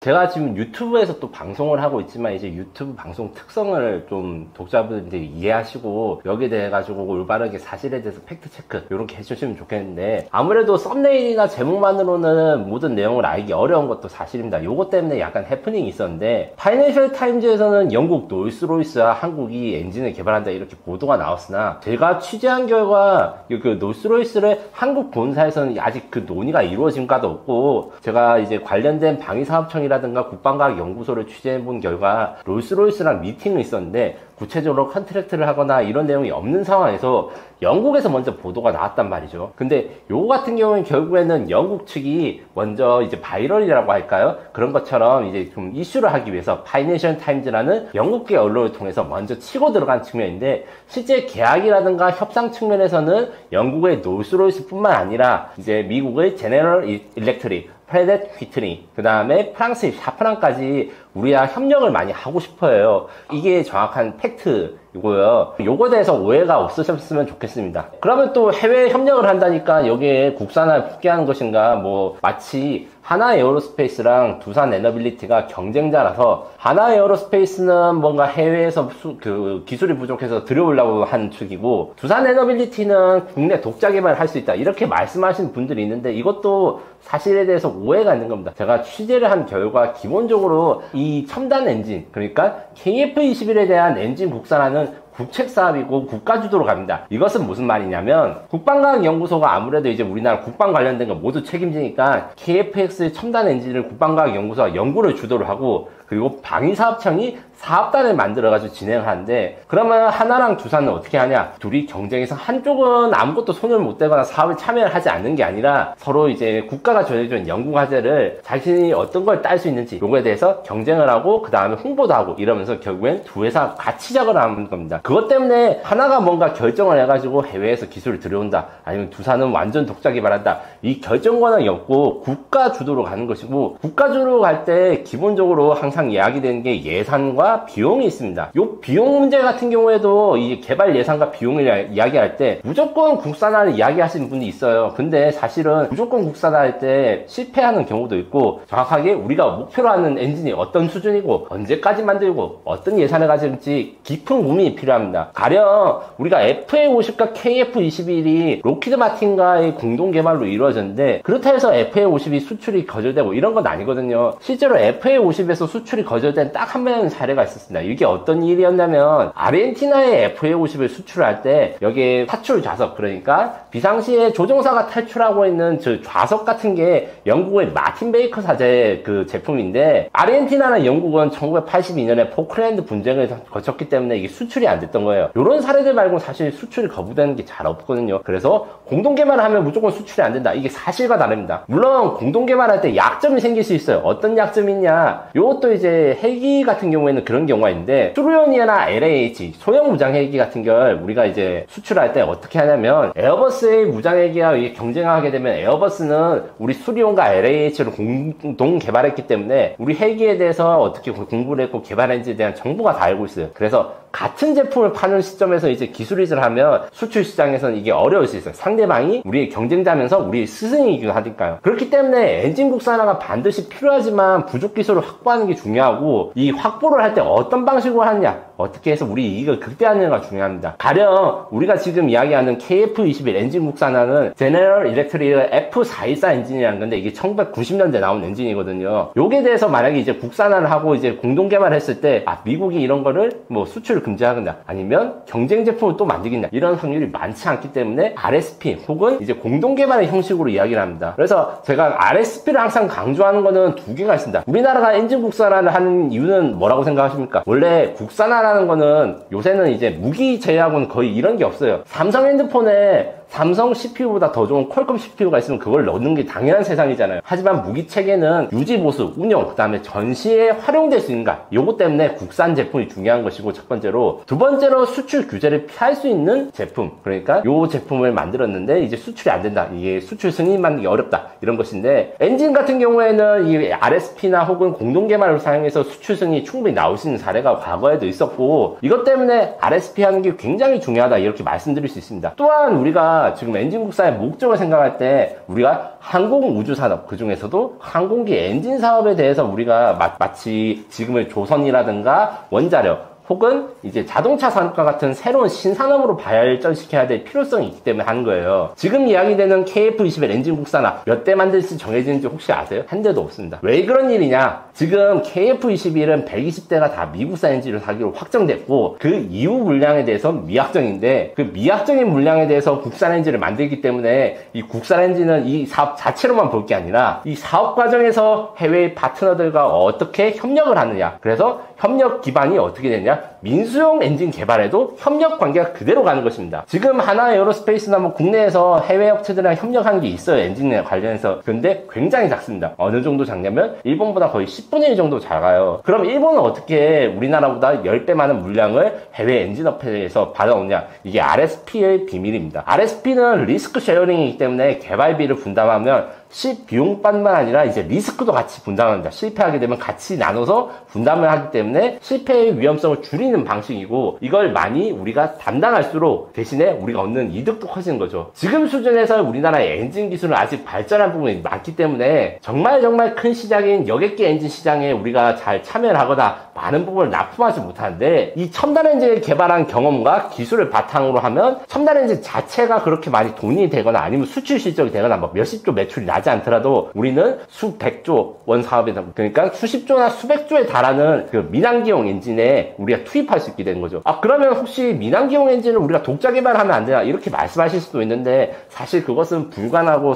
D: 제가 지금 유튜브에서 또 방송을 하고 있지만, 이제 유튜브 방송 특성을 좀 독자분들이 이해하시고 여기에 대해 가지고 올바르게 사실에 대해서 팩트체크 이렇게 해주시면 좋겠는데, 아무래도 썸네일이나 제목만으로는 모든 내용을 알기 어려운 것도 사실입니다. 요것 때문에 약간 해프닝이 있었는데, 파이낸셜 타임즈에서는 영국 롤스로이스와 한국이 엔진을 개발한다 이렇게 보도가 나왔으나, 제가 취재한 결과 그 롤스로이스를 한국 본사에서는 아직 그 논의가 이루어진 바도 없고, 제가 이제 관련된 방위사업청이라 라든가 국방과학연구소를 취재해본 결과 롤스로이스랑 미팅이 있었는데 구체적으로 컨트랙트를 하거나 이런 내용이 없는 상황에서 영국에서 먼저 보도가 나왔단 말이죠. 근데 요거 같은 경우는 결국에는 영국 측이 먼저 이제 바이럴이라고 할까요? 그런 것처럼 이제 좀 이슈를 하기 위해서 파이낸셜 타임즈라는 영국계 언론을 통해서 먼저 치고 들어간 측면인데, 실제 계약이라든가 협상 측면에서는 영국의 롤스로이스 뿐만 아니라 이제 미국의 제너럴 일렉트릭, 프레댓 휘트니, 그 다음에 프랑스의 샤프란까지 우리와 협력을 많이 하고 싶어요. 이게 정확한 팩트이고요. 요거에 대해서 오해가 없으셨으면 좋겠습니다. 그러면 또 해외 협력을 한다니까 여기에 국산화를 포기하는 것인가, 뭐 마치 하나 에어로스페이스랑 두산 에너빌리티가 경쟁자라서 하나 에어로스페이스는 뭔가 해외에서 그 기술이 부족해서 들여오려고 한 측이고, 두산 에너빌리티는 국내 독자 개발을 할 수 있다 이렇게 말씀하시는 분들이 있는데, 이것도 사실에 대해서 오해가 있는 겁니다. 제가 취재를 한 결과 기본적으로 이 첨단 엔진, 그러니까 KF-21에 대한 엔진 국산화는 국책 사업이고 국가 주도로 갑니다. 이것은 무슨 말이냐면, 국방과학연구소가 아무래도 이제 우리나라 국방 관련된 거 모두 책임지니까 KF-X 첨단 엔진을 국방과학연구소가 연구를 주도를 하고, 그 그리고 방위사업청이 사업단을 만들어가지고 진행을 하는데, 그러면 하나랑 두산은 어떻게 하냐? 둘이 경쟁해서 한쪽은 아무것도 손을 못 대거나 사업에 참여를 하지 않는 게 아니라 서로 이제 국가가 정해준 연구과제를 자신이 어떤 걸 딸 수 있는지 요거에 대해서 경쟁을 하고 그 다음에 홍보도 하고 이러면서 결국엔 두 회사 같이 작업을 하는 겁니다. 그것 때문에 하나가 뭔가 결정을 해가지고 해외에서 기술을 들여온다, 아니면 두산은 완전 독자 개발한다, 이 결정권은 없고 국가 주도로 가는 것이고, 국가 주도로 갈 때 기본적으로 항상 이야기되는 게 예산과 비용이 있습니다. 요 비용 문제 같은 경우에도 이 개발 예산과 비용을 이야기할 때 무조건 국산화를 이야기하시는 분이 있어요. 근데 사실은 무조건 국산화할 때 실패하는 경우도 있고, 정확하게 우리가 목표로 하는 엔진이 어떤 수준이고 언제까지 만들고 어떤 예산을 가질지 깊은 고민이 필요합니다. 가령 우리가 FA50과 KF21이 로키드 마틴과의 공동 개발로 이루어졌는데, 그렇다 해서 FA50이 수출이 거절되고 이런 건 아니거든요. 실제로 FA50에서 수출이 거절된 딱 한 번의 사례가 있었습니다. 이게 어떤 일이었냐면, 아르헨티나의 FA50을 수출할 때 여기에 탈출 좌석, 그러니까 비상시에 조종사가 탈출하고 있는 저 좌석 같은 게 영국의 마틴 베이커 사제 그 제품인데, 아르헨티나나 영국은 1982년에 포클랜드 분쟁을 거쳤기 때문에 이게 수출이 안 됐던 거예요. 이런 사례들 말고 사실 수출이 거부되는 게 잘 없거든요. 그래서 공동 개발을 하면 무조건 수출이 안 된다, 이게 사실과 다릅니다. 물론 공동 개발할 때 약점이 생길 수 있어요. 어떤 약점이 있냐, 요것도 이제 헬기 같은 경우에는 그런 경우가 있는데, 트루연이나 LAH 소형 무장 헬기 같은 걸 우리가 이제 수출할 때 어떻게 하냐면, 에어버스의 무장 헬기와 경쟁하게 되면 에어버스는 우리 수리온과 LAH를 공동 개발했기 때문에 우리 헬기에 대해서 어떻게 공부를 했고 개발했는지에 대한 정보가 다 알고 있어요. 그래서 같은 제품을 파는 시점에서 이제 기술 이전을 하면 수출 시장에서는 이게 어려울 수 있어요. 상대방이 우리의 경쟁자면서 우리의 스승이기도 하니까요. 그렇기 때문에 엔진 국산화가 반드시 필요하지만 부족 기술을 확보하는 게 중요하고, 이 확보를 할 때 어떤 방식으로 하느냐, 어떻게 해서 우리 이익을 극대화하느냐가 중요합니다. 가령 우리가 지금 이야기하는 KF21 엔진 국산화는 제너럴 일렉트릭의 F414 엔진이라는 건데, 이게 1990년대 나온 엔진이거든요. 요게 대해서 만약에 이제 국산화를 하고 이제 공동 개발했을 때, 미국이 이런 거를 뭐 수출을 금지하겠냐, 아니면 경쟁 제품을 또 만들겠냐, 이런 확률이 많지 않기 때문에 RSP 혹은 이제 공동 개발의 형식으로 이야기를 합니다. 그래서 제가 RSP를 항상 강조하는 거는 두 개가 있습니다. 우리나라가 엔진 국산화를 하는 이유는 뭐라고 생각하십니까? 원래 국산화라는 거는 요새는 이제 무기 제약은 거의 이런 게 없어요. 삼성 핸드폰에 삼성 CPU보다 더 좋은 퀄컴 CPU가 있으면 그걸 넣는 게 당연한 세상이잖아요. 하지만 무기 체계는 유지 보수, 운용, 그 다음에 전시에 활용될 수 있는가, 요거 때문에 국산 제품이 중요한 것이고, 첫 번째로. 두 번째로 수출 규제를 피할 수 있는 제품, 그러니까 요 제품을 만들었는데 이제 수출이 안 된다, 이게 수출 승인 만들기 어렵다, 이런 것인데, 엔진 같은 경우에는 이 RSP나 혹은 공동 개발을 사용해서 수출 승인이 충분히 나올 수 있는 사례가 과거에도 있었고, 이것 때문에 RSP 하는 게 굉장히 중요하다, 이렇게 말씀드릴 수 있습니다. 또한 우리가 지금 엔진 국산의 목적을 생각할 때, 우리가 항공 우주 산업, 그 중에서도 항공기 엔진 사업에 대해서 우리가 마치 지금의 조선이라든가 원자력 혹은 이제 자동차 산업과 같은 새로운 신산업으로 발전시켜야 될 필요성이 있기 때문에 하는 거예요. 지금 이야기되는 KF21 엔진 국산화 몇 대 만들지 정해지는지 혹시 아세요? 한 대도 없습니다. 왜 그런 일이냐? 지금 KF21은 120대가 다 미국산 엔진을 사기로 확정됐고, 그 이후 물량에 대해서 미확정인데, 그 미확정인 물량에 대해서 국산 엔진을 만들기 때문에 이 국산 엔진은 이 사업 자체로만 볼 게 아니라 이 사업 과정에서 해외 파트너들과 어떻게 협력을 하느냐, 그래서 협력 기반이 어떻게 되냐, 민수용 엔진 개발에도 협력 관계가 그대로 가는 것입니다. 지금 하나 에어로스페이스나 뭐 국내에서 해외 업체들이랑 협력한 게 있어요, 엔진에 관련해서. 근데 굉장히 작습니다. 어느 정도 작냐면 일본보다 거의 10분의 1 정도 작아요. 그럼 일본은 어떻게 우리나라보다 10배 많은 물량을 해외 엔진 업체에서 받아오냐? 이게 RSP의 비밀입니다. RSP는 리스크 쉐어링이기 때문에 개발비를 분담하면 비용뿐만 아니라 이제 리스크도 같이 분담합니다. 실패하게 되면 같이 나눠서 분담을 하기 때문에 실패의 위험성을 줄이는 방식이고, 이걸 많이 우리가 담당할수록 대신에 우리가 얻는 이득도 커지는 거죠. 지금 수준에서 우리나라의 엔진 기술은 아직 발전한 부분이 많기 때문에 정말 큰 시장인 여객기 엔진 시장에 우리가 잘 참여를 하거나 많은 부분을 납품하지 못하는데 이 첨단 엔진을 개발한 경험과 기술을 바탕으로 하면 첨단 엔진 자체가 그렇게 많이 돈이 되거나 아니면 수출 실적이 되거나 뭐 몇십조 매출이 나지 않더라도 우리는 수백조 원 사업에, 그러니까 수십조나 수백조에 달하는 그 민항기용 엔진에 우리가 투입할 수 있게 되는 거죠. 그러면 혹시 민항기용 엔진을 우리가 독자 개발하면 안 되나 이렇게 말씀하실 수도 있는데, 사실 그것은 불가능하고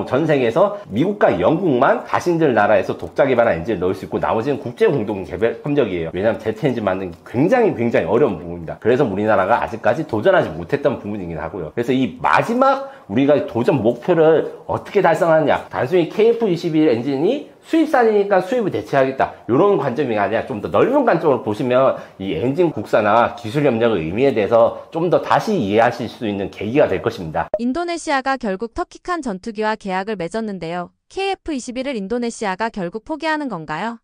D: 전 세계에서 미국과 영국만 자신들 나라에서 독자 개발한 엔진을 넣을 수 있고 나머지는 국제 공동 개발 협력이에요. 왜냐하면 제트 엔진 만드는 게 굉장히 어려운 부분입니다. 그래서 우리나라가 아직까지 도전하지 못했던 부분이긴 하고요. 그래서 이 마지막 우리가 도전 목표를 어떻게 달성하느냐, 단순히 KF21 엔진이 수입산이니까 수입을 대체하겠다 이런 관점이 아니라 좀 더 넓은 관점으로 보시면 이 엔진 국산화 기술 협력의 의미에 대해서 좀 더 다시 이해하실 수 있는 계기가 될 것입니다.
B: 인도네시아가 결국 터키칸 전투기와 계약을 맺었는데요. KF21을 인도네시아가 결국 포기하는 건가요?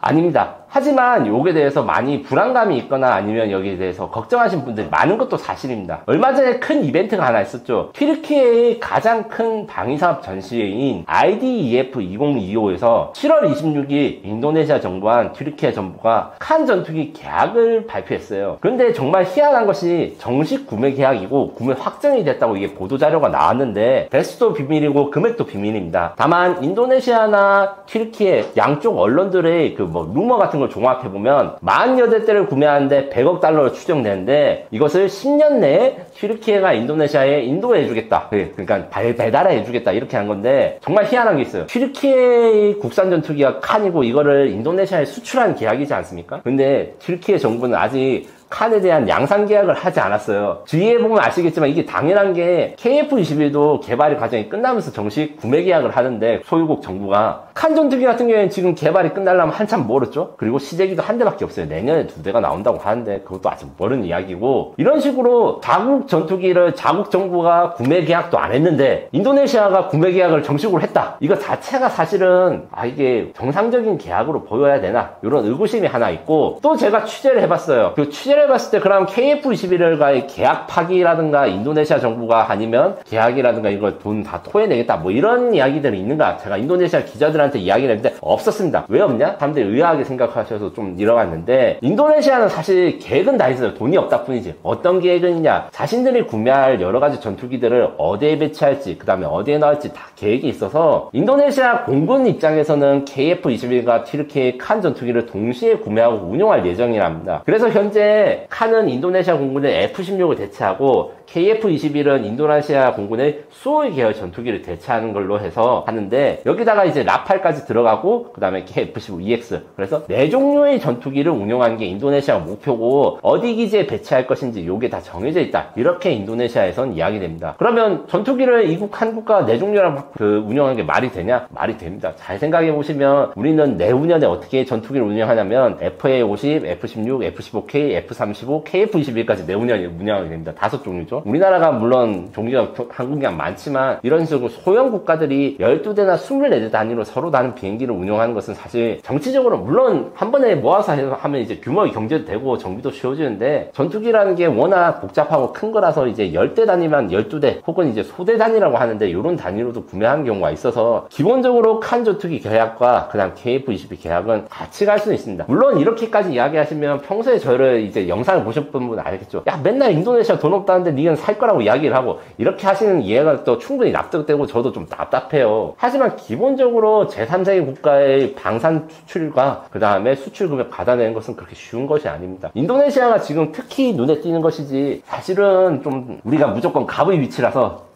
D: 아닙니다. 하지만 여기에 대해서 많이 불안감이 있거나 아니면 여기에 대해서 걱정하신 분들이 많은 것도 사실입니다. 얼마 전에 큰 이벤트가 하나 있었죠. 튀르키예의 가장 큰 방위사업 전시회인 IDEF 2025에서 7월 26일 인도네시아 정부와 튀르키예 정부가 칸 전투기 계약을 발표했어요. 그런데 정말 희한한 것이 정식 구매 계약이고 구매 확정이 됐다고 이게 보도자료가 나왔는데 배수도 비밀이고 금액도 비밀입니다. 다만 인도네시아나 튀르키예 양쪽 언론들의 루머 같은 걸 종합해보면 48대를 구매하는데 100억 달러를 추정되는데 이것을 10년 내에 튀르키예가 인도네시아에 인도해주겠다. 그러니까 배달해주겠다. 이렇게 한 건데 정말 희한한 게 있어요. 튀르키예의 국산 전투기가 칸이고 이거를 인도네시아에 수출한 계약이지 않습니까? 근데 튀르키예 정부는 아직 칸에 대한 양산 계약을 하지 않았어요. 뒤에 보면 아시겠지만 이게 당연한 게 KF21도 개발의 과정이 끝나면서 정식 구매 계약을 하는데 소유국 정부가 칸 전투기 같은 경우에는 지금 개발이 끝나려면 한참 멀었죠. 그리고 시제기도 한 대밖에 없어요. 내년에 2대가 나온다고 하는데 그것도 아직 멀은 이야기고, 이런 식으로 자국 전투기를 자국 정부가 구매 계약도 안 했는데 인도네시아가 구매 계약을 정식으로 했다. 이거 자체가 사실은 이게 정상적인 계약으로 보여야 되나 이런 의구심이 하나 있고, 또 제가 취재를 해봤어요. 그 취재를 해봤을 때 그럼 KF21과의 계약 파기라든가 인도네시아 정부가 아니면 계약이라든가 이걸 돈 다 토해내겠다 뭐 이런 이야기들이 있는가, 제가 인도네시아 기자들한테 이야기를 했는데 없었습니다. 왜 없냐? 사람들이 의아하게 생각하셔서 좀 잃어갔는데, 인도네시아는 사실 계획은 다 있어요. 돈이 없다 뿐이지. 어떤 계획은 있냐, 자신들이 구매할 여러가지 전투기들을 어디에 배치할지 그 다음에 어디에 넣을지 다 계획이 있어서 인도네시아 공군 입장에서는 KF21과 튀르키예 칸 전투기를 동시에 구매하고 운용할 예정이랍니다. 그래서 현재 칸은 인도네시아 공군의 F-16을 대체하고 KF-21은 인도네시아 공군의 수호이 계열 전투기를 대체하는 걸로 해서 하는데, 여기다가 이제 라팔까지 들어가고 그 다음에 KF-15EX, 그래서 4종류의 전투기를 운용하는 게 인도네시아 목표고 어디 기지에 배치할 것인지 요게 다 정해져 있다. 이렇게 인도네시아에선 이야기됩니다. 그러면 전투기를 이국 한국가 4종류랑 운영하는 게 말이 되냐? 말이 됩니다. 잘 생각해 보시면 우리는 내후년에 어떻게 전투기를 운영하냐면 FA-50, F-16, F-15K, F-35, KF-21까지 내후년에 운영하게 됩니다. 5종류죠. 우리나라가 물론 종기가 한국이 많지만 이런 식으로 소형 국가들이 12대나 24대 단위로 서로 다른 비행기를 운영하는 것은 사실 정치적으로 물론 한 번에 모아서 하면 이제 규모의 경제도 되고 정비도 쉬워지는데, 전투기라는 게 워낙 복잡하고 큰 거라서 이제 10대 단위만 12대 혹은 이제 소대 단위라고 하는데 이런 단위로도 구매하는 경우가 있어서 기본적으로 칸 전투기 계약과 그 다음 KF-22 계약은 같이 갈 수는 있습니다. 물론 이렇게까지 이야기하시면 평소에 저를 이제 영상을 보셨던 분은 알겠죠. 야, 맨날 인도네시아 돈 없다는데 니가 살 거라고 이야기를 하고 이렇게 하시는 이해가 또 충분히 납득되고 저도 좀 답답해요. 하지만 기본적으로 제3세계 국가의 방산 수출과 그 다음에 수출 금액 받아내는 것은 그렇게 쉬운 것이 아닙니다. 인도네시아가 지금 특히 눈에 띄는 것이지, 사실은 좀 우리가 무조건 갑의 위치라서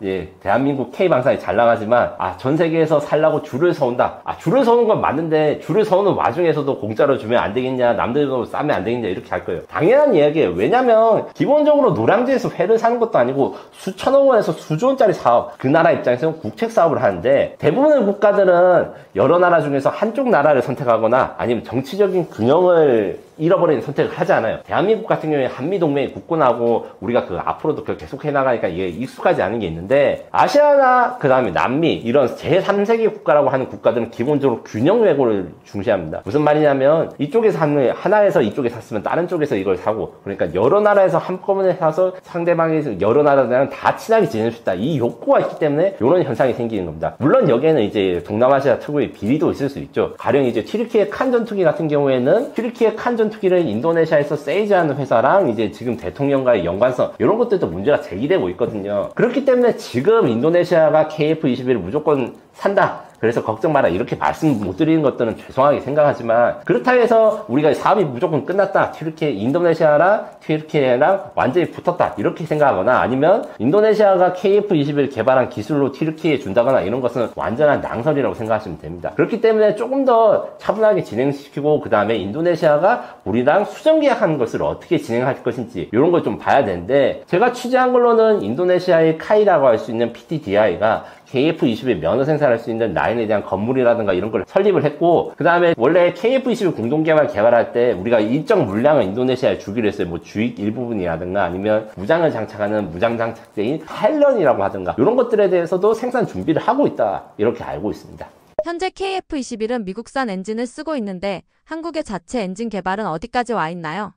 D: 대한민국 K방산이 잘 나가지만 전 세계에서 살라고 줄을 서온다. 줄을 서는 건 맞는데 줄을 서는 와중에서도 공짜로 주면 안 되겠냐, 남들도 싸면 안 되겠냐 이렇게 할 거예요. 당연한 이야기예요. 왜냐면 기본적으로 노량진에서 회를 사는 것도 아니고 수천억 원에서 수조원짜리 사업, 그 나라 입장에서는 국책 사업을 하는데, 대부분의 국가들은 여러 나라 중에서 한쪽 나라를 선택하거나 아니면 정치적인 균형을 잃어버리는 선택을 하지 않아요. 대한민국 같은 경우에 한미동맹이 굳건하고 우리가 그 앞으로도 그걸 계속 해나가니까 이게 익숙하지 않은 게 있는데, 아시아나 그 다음에 남미 이런 제3세계 국가라고 하는 국가들은 기본적으로 균형 외고를 중시합니다. 무슨 말이냐면 이쪽에서 하나에서 이쪽에 샀으면 다른 쪽에서 이걸 사고, 그러니까 여러 나라에서 한꺼번에 사서 상대방이 여러 나라들이랑 다 친하게 지낼 수 있다, 이 욕구가 있기 때문에 이런 현상이 생기는 겁니다. 물론 여기에는 이제 동남아시아 특유의 비리도 있을 수 있죠. 가령 이제 튀르키예 칸 전투기 같은 경우에는 튀르키예 칸 전투기를 인도네시아에서 세이즈하는 회사랑 이제 지금 대통령과의 연관성, 이런 것들도 문제가 제기되고 있거든요. 그렇기 때문에 지금 인도네시아가 KF-21을 무조건 산다, 그래서 걱정 마라, 이렇게 말씀 못 드리는 것들은 죄송하게 생각하지만, 그렇다 해서 우리가 사업이 무조건 끝났다, 인도네시아랑 튀르키예랑 완전히 붙었다, 이렇게 생각하거나, 아니면 인도네시아가 KF-21 개발한 기술로 튀르키예에 준다거나, 이런 것은 완전한 낭설이라고 생각하시면 됩니다. 그렇기 때문에 조금 더 차분하게 진행시키고, 그 다음에 인도네시아가 우리랑 수정 계약하는 것을 어떻게 진행할 것인지 이런 걸 좀 봐야 되는데, 제가 취재한 걸로는 인도네시아의 카이라고 할 수 있는 PTDI가 KF-21 면허 생산할 수 있는 라인에 대한 건물이라든가 이런 걸 설립을 했고, 그 다음에 원래 KF-21 공동개발 개발할 때 우리가 일정 물량을 인도네시아에 주기로 했어요. 뭐 주익 일부분이라든가 아니면 무장을 장착하는 무장 장착제인 헬런이라고 하든가, 이런 것들에 대해서도 생산 준비를 하고 있다, 이렇게 알고 있습니다.
B: 현재 KF-21은 미국산 엔진을 쓰고 있는데 한국의 자체 엔진 개발은 어디까지 와 있나요?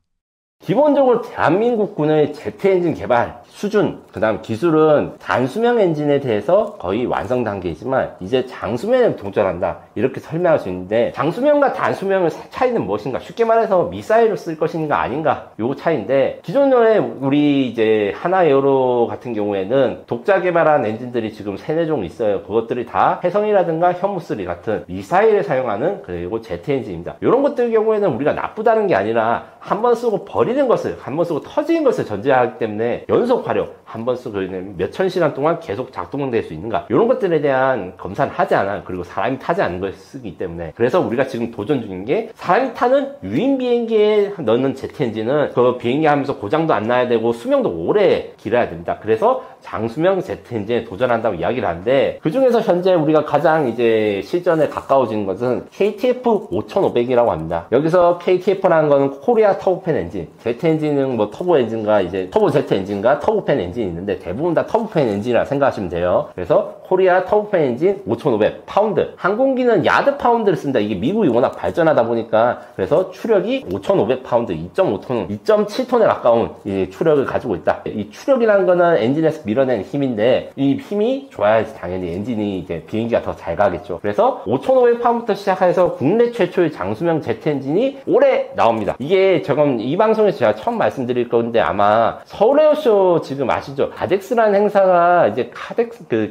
D: 기본적으로 대한민국군의 제트 엔진 개발 수준, 그 다음 기술은 단수명 엔진에 대해서 거의 완성 단계이지만 이제 장수명에 도전한다, 이렇게 설명할 수 있는데, 장수명과 단수명의 차이는 무엇인가? 쉽게 말해서 미사일을 쓸 것인가 아닌가, 요 차이인데, 기존에 우리 이제 하나에어로 같은 경우에는 독자 개발한 엔진들이 지금 3-4종 있어요. 그것들이 다 해성이라든가 현무3 같은 미사일에 사용하는 그리고 제트 엔진입니다. 이런 것들 경우에는 우리가 나쁘다는 게 아니라 한 번 쓰고 버리는 것을, 한 번 쓰고 터지는 것을 전제하기 때문에 연속 활용, 한 번 쓰고 몇천 시간 동안 계속 작동될 수 있는가, 이런 것들에 대한 검사를 하지 않아요. 그리고 사람이 타지 않는 걸 쓰기 때문에. 그래서 우리가 지금 도전 중인 게, 사람이 타는 유인 비행기에 넣는 제트 엔진은 그 비행기 하면서 고장도 안 나야 되고 수명도 오래 길어야 됩니다. 그래서 장수명 제트 엔진에 도전한다고 이야기를 하는데, 그 중에서 현재 우리가 가장 이제 실전에 가까워진 것은 KTF 5500이라고 합니다. 여기서 KTF라는 거는 코리아 터보팬 엔진, 제트 엔진은 뭐 터보 엔진과 이제 터보 제트 엔진과 터보팬 엔진이 있는데 대부분 다 터보팬 엔진이라 생각하시면 돼요. 그래서 코리아 터보팬 엔진 5500 파운드, 항공기는 야드 파운드를 쓴다. 이게 미국이 워낙 발전하다 보니까, 그래서 추력이 5500 파운드, 2.5톤, 2.7톤에 가까운 이 추력을 가지고 있다. 이 추력이라는 거는 엔진에서 밀어낸 힘인데, 이 힘이 좋아야지 당연히 엔진이 이제 비행기가 더 잘 가겠죠. 그래서 5500 파운드부터 시작해서 국내 최초의 장수명 제트 엔진이 올해 나옵니다. 이게 지금 이 방송에서 제가 처음 말씀드릴 건데, 아마 서울에어쇼 지금 아시죠? 가덱스라는 행사가 이제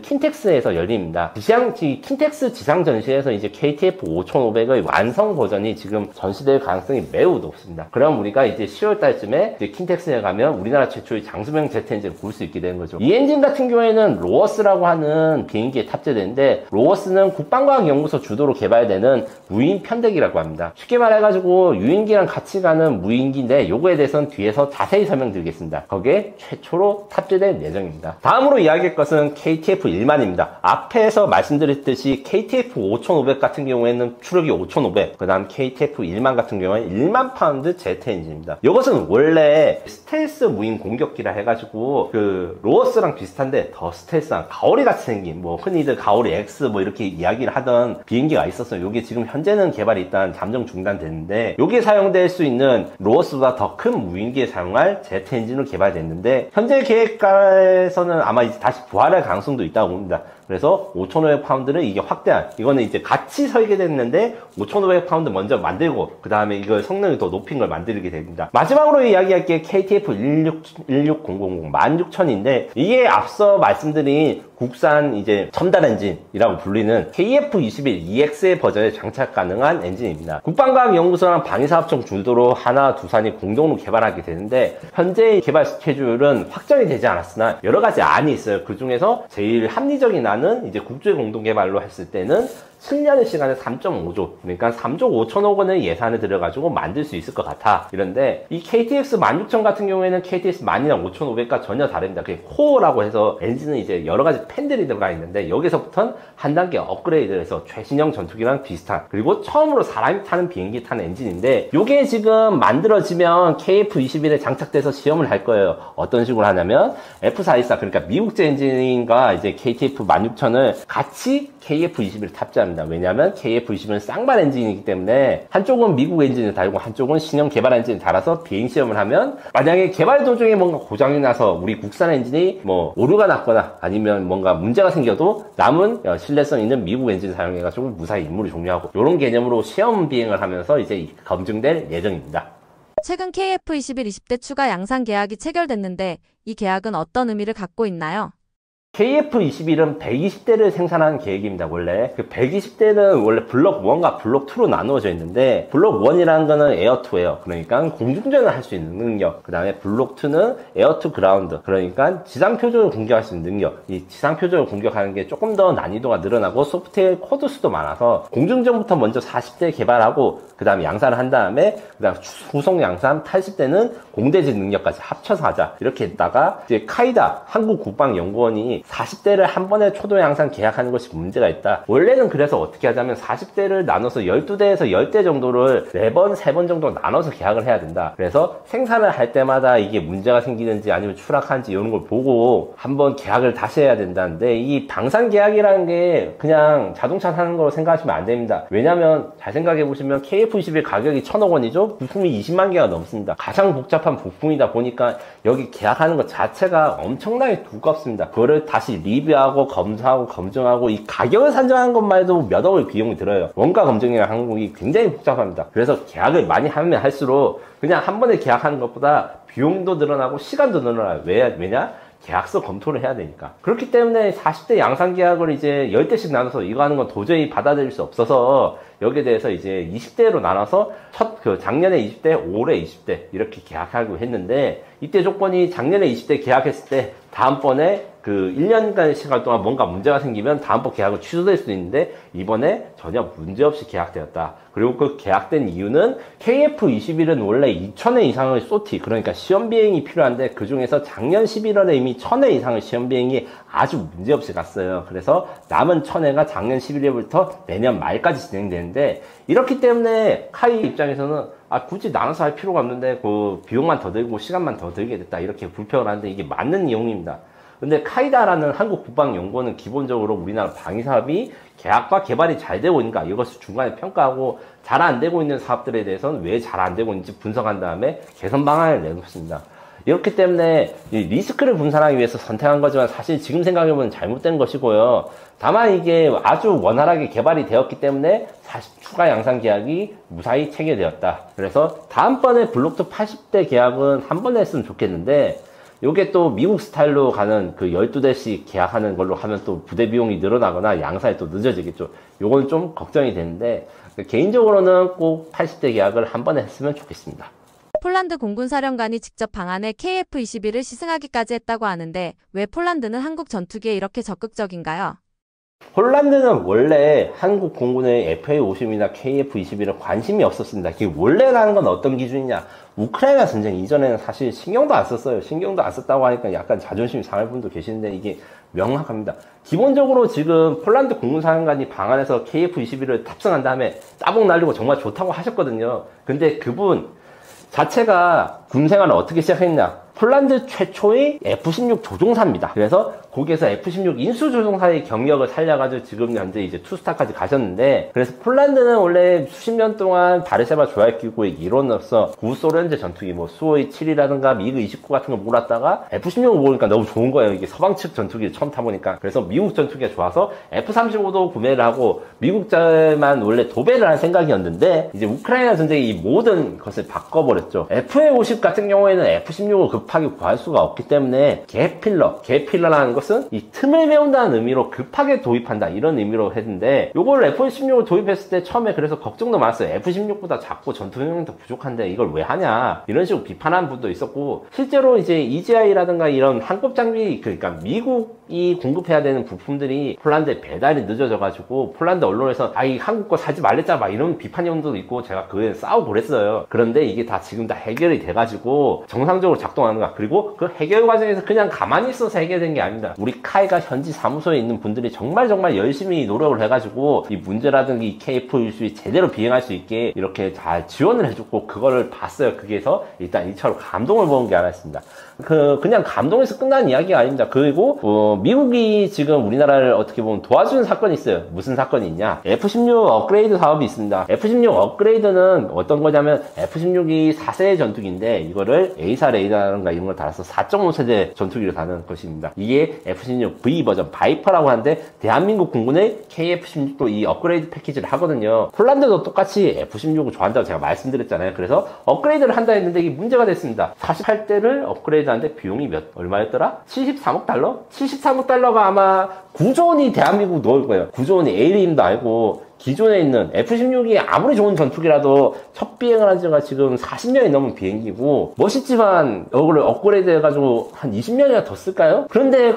D: 킨텍스에서 열립니다. 킨텍스 지상 전시에서 이제 KTF 5500의 완성 버전이 지금 전시될 가능성이 매우 높습니다. 그럼 우리가 이제 10월 달쯤에 이제 킨텍스에 가면 우리나라 최초의 장수명 제트 엔진을 볼 수 있게 되는 거죠. 이 엔진 같은 경우에는 로어스라고 하는 비행기에 탑재되는데, 로어스는 국방과학연구소 주도로 개발되는 무인 편대기라고 합니다. 쉽게 말해가지고 유인기랑 같이 가는 무인기인데, 요거에 대해서는 뒤에서 자세히 설명드리겠습니다. 거기에 최초로 탑재될 예정입니다. 다음으로 이야기할 것은 KTF 1만입니다. 앞에서 말씀드렸듯이 KTF 5500 같은 경우에는 추력이 5500, 그 다음 KTF 1만 같은 경우에는 1만 파운드 제트 엔진입니다. 이것은 원래 스텔스 무인 공격기라 해가지고 그 로어스랑 비슷한데 더 스텔스한 가오리 같이 생긴, 뭐 흔히들 가오리 X 뭐 이렇게 이야기를 하던 비행기가 있었어요. 이게 지금 현재는 개발이 일단 잠정 중단됐는데, 여기에 사용될 수 있는 로어스보다 더 큰 무인기에 사용할 제트 엔진으로 개발됐는데, 현재 계획가에서는 아마 이제 다시 부활할 가능성도 있다고 봅니다. 그래서 5,500파운드를 이게 확대한, 이거는 이제 같이 설계됐는데 5,500파운드 먼저 만들고 그 다음에 이걸 성능을 더 높인 걸 만들게 됩니다. 마지막으로 이야기할 게 KTF 16000 16,000인데, 이게 앞서 말씀드린 국산 이제 첨단 엔진이라고 불리는 KF-21EX의 버전에 장착 가능한 엔진입니다. 국방과학연구소랑 방위사업청 주도로 하나, 두산이 공동 비용으로 개발하게 되는데 현재의 개발 스케줄은 확정이 되지 않았으나 여러 가지 안이 있어요. 그 중에서 제일 합리적인 안은 이제 국제 공동 개발로 했을 때는 7년의 시간에 3.5조, 그러니까 3조 5천억 원의 예산을 들여가지고 만들 수 있을 것 같아. 이런데 이 KTX 16,000 같은 경우에는 KTX 10,000이랑 5,500과 전혀 다릅니다. 그게 코어라고 해서 엔진은 이제 여러 가지 팬들이 들어가 있는데 여기서부터는 한 단계 업그레이드해서 최신형 전투기랑 비슷한, 그리고 처음으로 사람이 타는 비행기 타는 엔진인데 이게 지금 만들어지면 KF-21에 장착돼서 시험을 할 거예요. 어떤 식으로 하냐면 F414, 그러니까 미국제 엔진과 이제 KTF 16,000을 같이 KF-21을 탑재합니다. 왜냐하면 KF-21은 쌍발 엔진이기 때문에 한쪽은 미국 엔진을 달고 한쪽은 신형 개발 엔진을 달아서 비행 시험을 하면 만약에 개발 도중에 뭔가 고장이 나서 우리 국산 엔진이 뭐 오류가 났거나 아니면 뭔가 문제가 생겨도 남은 신뢰성 있는 미국 엔진 사용해가지고 무사히 임무를 종료하고 이런 개념으로 시험 비행을 하면서 이제 검증될 예정입니다.
B: 최근 KF-21 20대 추가 양산 계약이 체결됐는데 이 계약은 어떤 의미를 갖고 있나요?
D: KF-21은 120대를 생산하는 계획입니다. 원래 그 120대는 원래 블록 1과 블록 2로 나누어져 있는데 블록 1이라는 거는 에어2예요. 그러니까 공중전을 할 수 있는 능력. 그 다음에 블록 2는 에어2 그라운드, 그러니까 지상 표적을 공격할 수 있는 능력. 이 지상 표적을 공격하는 게 조금 더 난이도가 늘어나고 소프트웨어 코드 수도 많아서 공중전부터 먼저 40대 개발하고 그 다음에 양산을 한 다음에 그 다음 후속 양산 80대는 공대지 능력까지 합쳐서 하자, 이렇게 했다가 이제 카이다 한국국방연구원이 40대를 한 번에 초도 양산 계약하는 것이 문제가 있다. 원래는 그래서 어떻게 하자면 40대를 나눠서 12대에서 10대 정도를 4번, 3번 정도 나눠서 계약을 해야 된다. 그래서 생산을 할 때마다 이게 문제가 생기는지 아니면 추락하는지 이런 걸 보고 한번 계약을 다시 해야 된다는데, 이 방산 계약이라는 게 그냥 자동차 사는 거로 생각하시면 안 됩니다. 왜냐면 잘 생각해 보시면 KF-21 가격이 1,000억 원이죠? 부품이 20만 개가 넘습니다. 가장 복잡한 부품이다 보니까 여기 계약하는 것 자체가 엄청나게 두껍습니다. 그거를 다시 리뷰하고 검사하고 검증하고 이 가격을 산정하는 것만 해도 몇 억의 비용이 들어요. 원가 검증이랑 항목이 굉장히 복잡합니다. 그래서 계약을 많이 하면 할수록 그냥 한 번에 계약하는 것보다 비용도 늘어나고 시간도 늘어나요. 왜냐? 계약서 검토를 해야 되니까. 그렇기 때문에 40대 양산 계약을 이제 10대씩 나눠서 이거 하는 건 도저히 받아들일 수 없어서 여기에 대해서 이제 20대로 나눠서 작년에 20대, 올해 20대 이렇게 계약하고 했는데, 이때 조건이 작년에 20대 계약했을 때 다음번에 그 1년간 시간 동안 뭔가 문제가 생기면 다음번 계약은 취소될 수도 있는데 이번에 전혀 문제없이 계약되었다. 그리고 그 계약된 이유는 KF-21은 원래 2,000회 이상의 소티, 그러니까 시험 비행이 필요한데 그 중에서 작년 11월에 이미 1,000회 이상의 시험 비행이 아주 문제없이 갔어요. 그래서 남은 1,000회가 작년 11월부터 내년 말까지 진행되는데, 이렇기 때문에 카이 입장에서는 굳이 나눠서 할 필요가 없는데 그 비용만 더 들고 시간만 더 들게 됐다, 이렇게 불평을 하는데 이게 맞는 이용입니다. 근데 카이다라는 한국국방연구원은 기본적으로 우리나라 방위사업이 계약과 개발이 잘 되고 있는가 이것을 중간에 평가하고 잘 안 되고 있는 사업들에 대해서는 왜 잘 안 되고 있는지 분석한 다음에 개선 방안을 내놓습니다. 이렇기 때문에 이 리스크를 분산하기 위해서 선택한 거지만 사실 지금 생각해보면 잘못된 것이고요. 다만 이게 아주 원활하게 개발이 되었기 때문에 추가 양산 계약이 무사히 체결되었다. 그래서 다음번에 블록2 80대 계약은 한 번에 했으면 좋겠는데, 요게 또 미국 스타일로 가는 그 12대씩 계약하는 걸로 하면 또 부대 비용이 늘어나거나 양산이 또 늦어지겠죠. 요건 좀 걱정이 되는데, 개인적으로는 꼭 80대 계약을 한 번에 했으면 좋겠습니다.
B: 폴란드 공군사령관이 직접 방한해 KF-21을 시승하기까지 했다고 하는데 왜 폴란드는 한국 전투기에 이렇게 적극적인가요?
D: 폴란드는 원래 한국 공군의 FA-50이나 KF-21에 관심이 없었습니다. 이게 원래라는 건 어떤 기준이냐? 우크라이나 전쟁 이전에는 사실 신경도 안 썼어요. 신경도 안 썼다고 하니까 약간 자존심이 상할 분도 계시는데 이게 명확합니다. 기본적으로 지금 폴란드 공군사령관이 방한해서 KF-21을 탑승한 다음에 따봉 날리고 정말 좋다고 하셨거든요. 근데 그분 자체가 군생활을 어떻게 시작했냐? 폴란드 최초의 F-16 조종사입니다. 그래서 거기에서 F-16 인수조종사의 경력을 살려가지고 지금 현재 이제 투스타까지 가셨는데, 그래서 폴란드는 원래 수십 년 동안 바르샤바 조약기구의 일원으로서 구소련제 전투기 뭐 수호이 7이라든가 미그 29 같은 걸 몰았다가 F-16을 보니까 너무 좋은 거예요. 이게 서방 측 전투기를 처음 타보니까. 그래서 미국 전투기가 좋아서 F-35도 구매를 하고 미국자만 원래 도배를 할 생각이었는데, 이제 우크라이나 전쟁이 이 모든 것을 바꿔버렸죠. FA-50 같은 경우에는 F-16을 급하게 구할 수가 없기 때문에 갭필러라는 것은 이 틈을 메운다는 의미로 급하게 도입한다 이런 의미로 했는데 요걸 F16을 도입했을 때 처음에 그래서 걱정도 많았어요. F16보다 작고 전투 능력도 부족한데 이걸 왜 하냐 이런 식으로 비판하는 분도 있었고, 실제로 이제 EGI라든가 이런 한급 장비, 그러니까 미국이 공급해야 되는 부품들이 폴란드에 배달이 늦어져 가지고 폴란드 언론에서 이 한국 거 사지 말랬잖아 막 이런 비판 용도도 있고 제가 그에 싸우고 그랬어요. 그런데 이게 다 지금 다 해결이 돼 가지고 정상적으로 작동하는 거야. 그리고 그 해결 과정에서 그냥 가만히 있어서 해결된 게 아닙니다. 우리 카이가 현지 사무소에 있는 분들이 정말 열심히 노력을 해가지고 이 문제라든가 이 KF-21이 제대로 비행할 수 있게 이렇게 잘 지원을 해줬고 그거를 봤어요. 거기에서 일단 1차로 감동을 먹은 게 하나 있습니다. 그냥 감동해서 끝난 이야기가 아닙니다. 그리고 미국이 지금 우리나라를 어떻게 보면 도와주는 사건이 있어요. 무슨 사건이 있냐? F-16 업그레이드 사업이 있습니다. F-16 업그레이드는 어떤 거냐면 F-16이 4세 전투기인데 이거를 A사 레이더라든가 이런 걸 달아서 4.5세대 전투기를 다는 것입니다. 이게 F-16 V 버전 바이퍼라고 하는데 대한민국 군군의 KF-16도 이 업그레이드 패키지를 하거든요. 폴란드도 똑같이 F-16을 좋아한다고 제가 말씀드렸잖아요. 그래서 업그레이드를 한다 했는데 이게 문제가 됐습니다. 48대를 업그레이드 하는데 비용이 얼마였더라? 73억 달러? 73억 달러가 아마 9조 원이 대한민국 넣을 거예요. 9조 원이 A림도 아니고 기존에 있는 F-16이 아무리 좋은 전투기라도 첫 비행을 한 지가 지금 40년이 넘은 비행기고 멋있지만 이거를 업그레이드 해가지고 한 20년이나 더 쓸까요? 그런데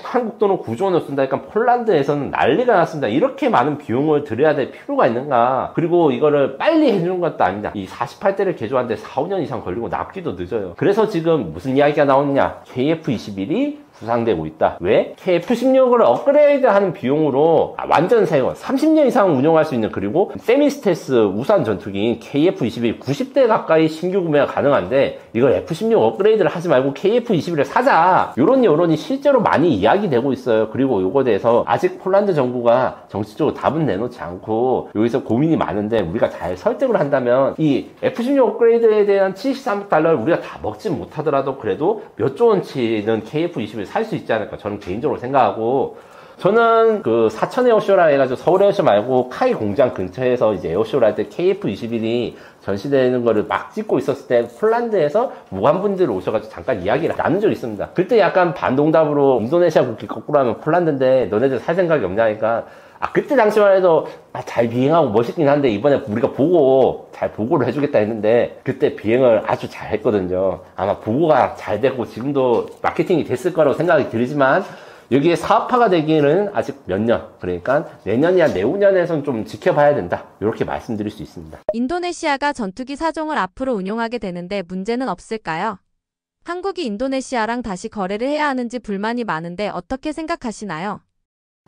D: 한국 돈은 9조 원을 쓴다니까 폴란드에서는 난리가 났습니다. 이렇게 많은 비용을 들여야 될 필요가 있는가? 그리고 이거를 빨리 해주는 것도 아닙니다. 이 48대를 개조하는데 4, 5년 이상 걸리고 납기도 늦어요. 그래서 지금 무슨 이야기가 나오느냐? KF-21이 부상되고 있다. 왜? KF-16을 업그레이드하는 비용으로 완전 새거 30년 이상 운영할 수 있는, 그리고 세미스텔스 우산 전투기인 KF-21 90대 가까이 신규 구매가 가능한데 이걸 F-16 업그레이드를 하지 말고 KF-21을 사자, 이런 여론이 실제로 많이 이야기되고 있어요. 그리고 요거에 대해서 아직 폴란드 정부가 정치적으로 답은 내놓지 않고 여기서 고민이 많은데 우리가 잘 설득을 한다면 이 F-16 업그레이드에 대한 73억 달러를 우리가 다 먹지 못하더라도 그래도 몇 조 원치는 KF-21 살 수 있지 않을까 저는 개인적으로 생각하고, 저는 그 사천 에어쇼라 해가지고 서울 에어쇼 말고 카이 공장 근처에서 이제 에어쇼를 할 때 KF-21이 전시되는 거를 막 찍고 있었을 때 폴란드에서 무관분들이 오셔가지고 잠깐 이야기를 나눈 적이 있습니다. 그때 약간 반동답으로 인도네시아 국기 거꾸로 하면 폴란드인데 너네들 살 생각이 없냐니까, 그때 당시만 해도 잘 비행하고 멋있긴 한데 이번에 우리가 잘 보고를 해주겠다 했는데 그때 비행을 아주 잘 했거든요. 아마 보고가 잘 됐고 지금도 마케팅이 됐을 거라고 생각이 들지만 여기에 사업화가 되기는 아직 몇 년, 그러니까 내년이나 내후년에선 좀 지켜봐야 된다, 이렇게 말씀드릴 수 있습니다.
B: 인도네시아가 전투기 사종을 앞으로 운용하게 되는데 문제는 없을까요? 한국이 인도네시아랑 다시 거래를 해야 하는지 불만이 많은데 어떻게 생각하시나요?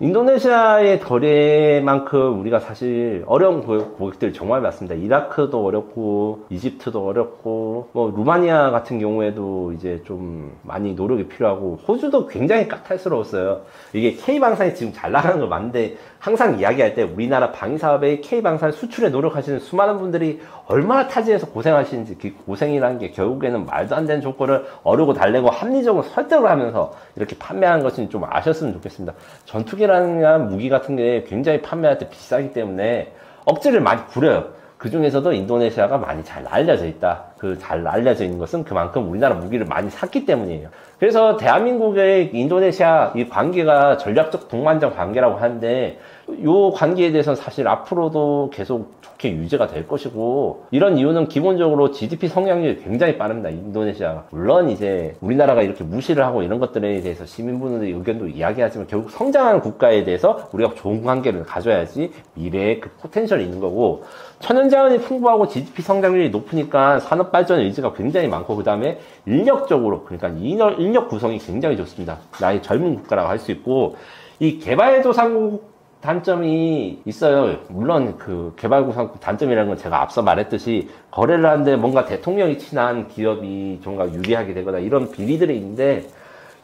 D: 인도네시아의 거래만큼 우리가 사실 어려운 고객들 정말 많습니다. 이라크도 어렵고 이집트도 어렵고 루마니아 같은 경우에도 이제 좀 많이 노력이 필요하고 호주도 굉장히 까탈스러웠어요. 이게 K방산이 지금 잘 나가는 거 맞는데 항상 이야기할 때 우리나라 방위사업에 K방산 수출에 노력하시는 수많은 분들이 얼마나 타지에서 고생하시는지, 그 고생이라는 게 결국에는 말도 안 되는 조건을 어르고 달래고 합리적으로 설득을 하면서 이렇게 판매하는 것은 좀 아셨으면 좋겠습니다. 전투기라는 무기 같은 게 굉장히 판매할 때 비싸기 때문에 억지를 많이 부려요. 그 중에서도 인도네시아가 많이 잘 알려져 있다. 그 잘 알려져 있는 것은 그만큼 우리나라 무기를 많이 샀기 때문이에요. 그래서 대한민국의 인도네시아 이 관계가 전략적 동반자 관계라고 하는데 이 관계에 대해서는 사실 앞으로도 계속 좋게 유지가 될 것이고, 이런 이유는 기본적으로 GDP 성장률이 굉장히 빠릅니다. 인도네시아가. 물론 이제 우리나라가 이렇게 무시를 하고 이런 것들에 대해서 시민분들의 의견도 이야기하지만 결국 성장하는 국가에 대해서 우리가 좋은 관계를 가져야지 미래에 그 포텐셜이 있는 거고, 천연자원이 풍부하고 GDP 성장률이 높으니까 산업 발전 의지가 굉장히 많고, 그 다음에 인력적으로, 그러니까 인력 구성이 굉장히 좋습니다. 나의 젊은 국가라고 할 수 있고, 이 개발도상국 단점이 있어요. 물론 그 개발도상국 단점이라는 건 제가 앞서 말했듯이 거래를 하는데 뭔가 대통령이 친한 기업이 뭔가 유리하게 되거나 이런 비리들이 있는데,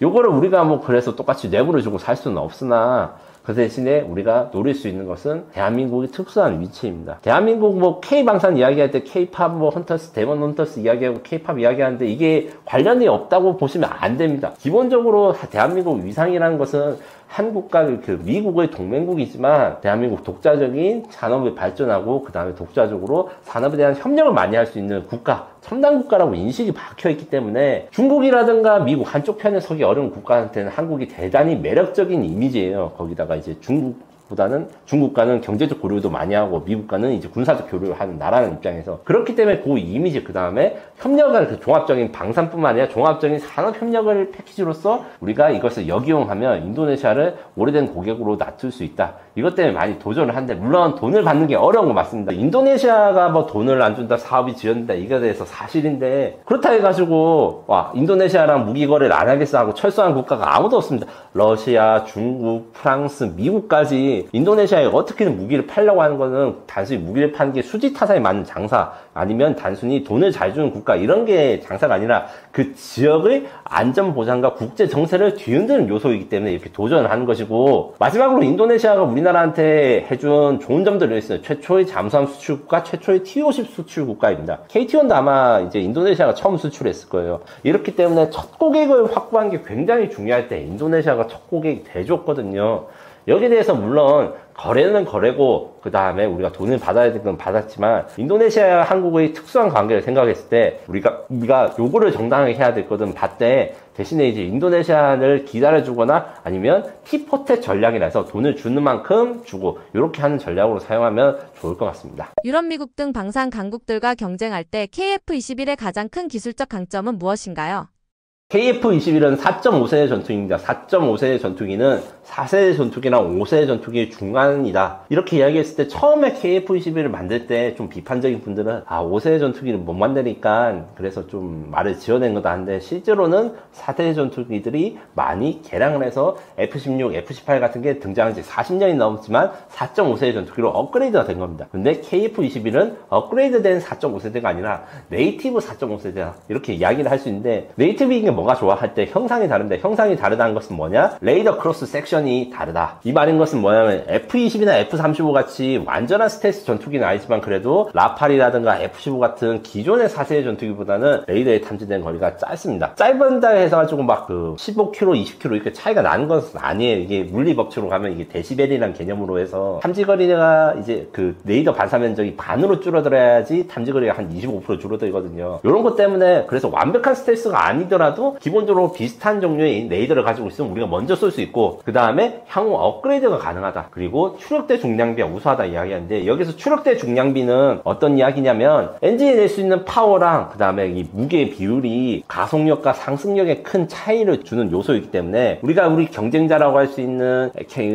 D: 요거를 우리가 그래서 똑같이 뇌물을 주고 살 수는 없으나 그 대신에 우리가 노릴 수 있는 것은 대한민국의 특수한 위치입니다. 대한민국 뭐 K방산 이야기할 때 K-팝 뭐 헌터스, 데몬 헌터스 이야기하고 K-팝 이야기하는데 이게 관련이 없다고 보시면 안 됩니다. 기본적으로 대한민국 위상이라는 것은 한국과 그 미국의 동맹국이지만 대한민국 독자적인 산업이 발전하고 그 다음에 독자적으로 산업에 대한 협력을 많이 할 수 있는 국가, 첨단 국가라고 인식이 박혀있기 때문에 중국이라든가 미국 한쪽 편에 서기 어려운 국가한테는 한국이 대단히 매력적인 이미지예요. 거기다가 이제 중국과는 경제적 교류도 많이 하고 미국과는 이제 군사적 교류를 하는 나라는 입장에서 그렇기 때문에 그 이미지 그 다음에 협력을 그 종합적인 방산뿐만 아니라 종합적인 산업 협력을 패키지로서 우리가 이것을 역이용하면 인도네시아를 오래된 고객으로 놔둘 수 있다. 이것 때문에 많이 도전을 하는데 물론 돈을 받는 게 어려운 거 맞습니다. 인도네시아가 뭐 돈을 안 준다, 사업이 지연된다 이거에 대해서 사실인데 그렇다 해가지고 와 인도네시아랑 무기 거래를 안 하겠어 하고 철수한 국가가 아무도 없습니다. 러시아, 중국, 프랑스, 미국까지 인도네시아에 어떻게든 무기를 팔려고 하는 거는 단순히 무기를 파는 게 수지타산에 맞는 장사 아니면 단순히 돈을 잘 주는 국가 이런 게 장사가 아니라 그 지역의 안전보장과 국제 정세를 뒤흔드는 요소이기 때문에 이렇게 도전을 하는 것이고 마지막으로 인도네시아가 우리나라한테 해준 좋은 점들이 있어요. 최초의 잠수함 수출국가, 최초의 T-50 수출국가입니다. KT-1도 아마 이제 인도네시아가 처음 수출했을 거예요. 이렇기 때문에 첫 고객을 확보한 게 굉장히 중요할 때 인도네시아가 첫 고객이 돼줬거든요. 여기에 대해서 물론 거래는 거래고 그 다음에 우리가 돈을 받아야 될 건 받았지만 인도네시아와 한국의 특수한 관계를 생각했을 때 우리가 요거를 정당하게 해야 될 거든 봤대 대신에 이제 인도네시아를 기다려주거나 아니면 티포텟 전략이라 해서 돈을 주는 만큼 주고 이렇게 하는 전략으로 사용하면 좋을 것 같습니다.
B: 유럽, 미국 등 방산 강국들과 경쟁할 때 KF-21의 가장 큰 기술적 강점은 무엇인가요?
D: KF-21은 4.5세대 전투기입니다. 4.5세대 전투기는 4세대 전투기랑 5세대 전투기의 중간이다. 이렇게 이야기했을 때 처음에 KF-21을 만들 때 좀 비판적인 분들은 5세대 전투기를 못 만드니까 그래서 좀 말을 지어낸 거다 하는데 실제로는 4세대 전투기들이 많이 개량을 해서 F-16, F-18 같은 게 등장한 지 40년이 넘었지만 4.5세대 전투기로 업그레이드가 된 겁니다. 근데 KF-21은 업그레이드된 4.5세대가 아니라 네이티브 4.5세대다. 이렇게 이야기를 할 수 있는데 네이티브인 게 뭐가 좋아 할 때 형상이 다른데 형상이 다르다는 것은 뭐냐? 레이더 크로스 섹션이 다르다. 이 말인 것은 뭐냐면 F-20이나 F-35 같이 완전한 스텔스 전투기는 아니지만 그래도 라팔이라든가 F-15 같은 기존의 4세대 전투기보다는 레이더에 탐지된 거리가 짧습니다. 짧은다 해서 가지고 막 15km, 20km 이렇게 차이가 나는 것은 아니에요. 이게 물리 법칙으로 가면 이게 데시벨이라는 개념으로 해서 탐지거리가 이제 그 레이더 반사 면적이 반으로 줄어들어야지 탐지거리가 한 25% 줄어들거든요. 이런 것 때문에 그래서 완벽한 스텔스가 아니더라도 기본적으로 비슷한 종류의 레이더를 가지고 있으면 우리가 먼저 쏠 수 있고 그 다음에 향후 업그레이드가 가능하다. 그리고 추력대 중량비가 우수하다 이야기하는데 여기서 추력대 중량비는 어떤 이야기냐면 엔진이 낼 수 있는 파워랑 그 다음에 이 무게의 비율이 가속력과 상승력에 큰 차이를 주는 요소이기 때문에 우리 경쟁자라고 할 수 있는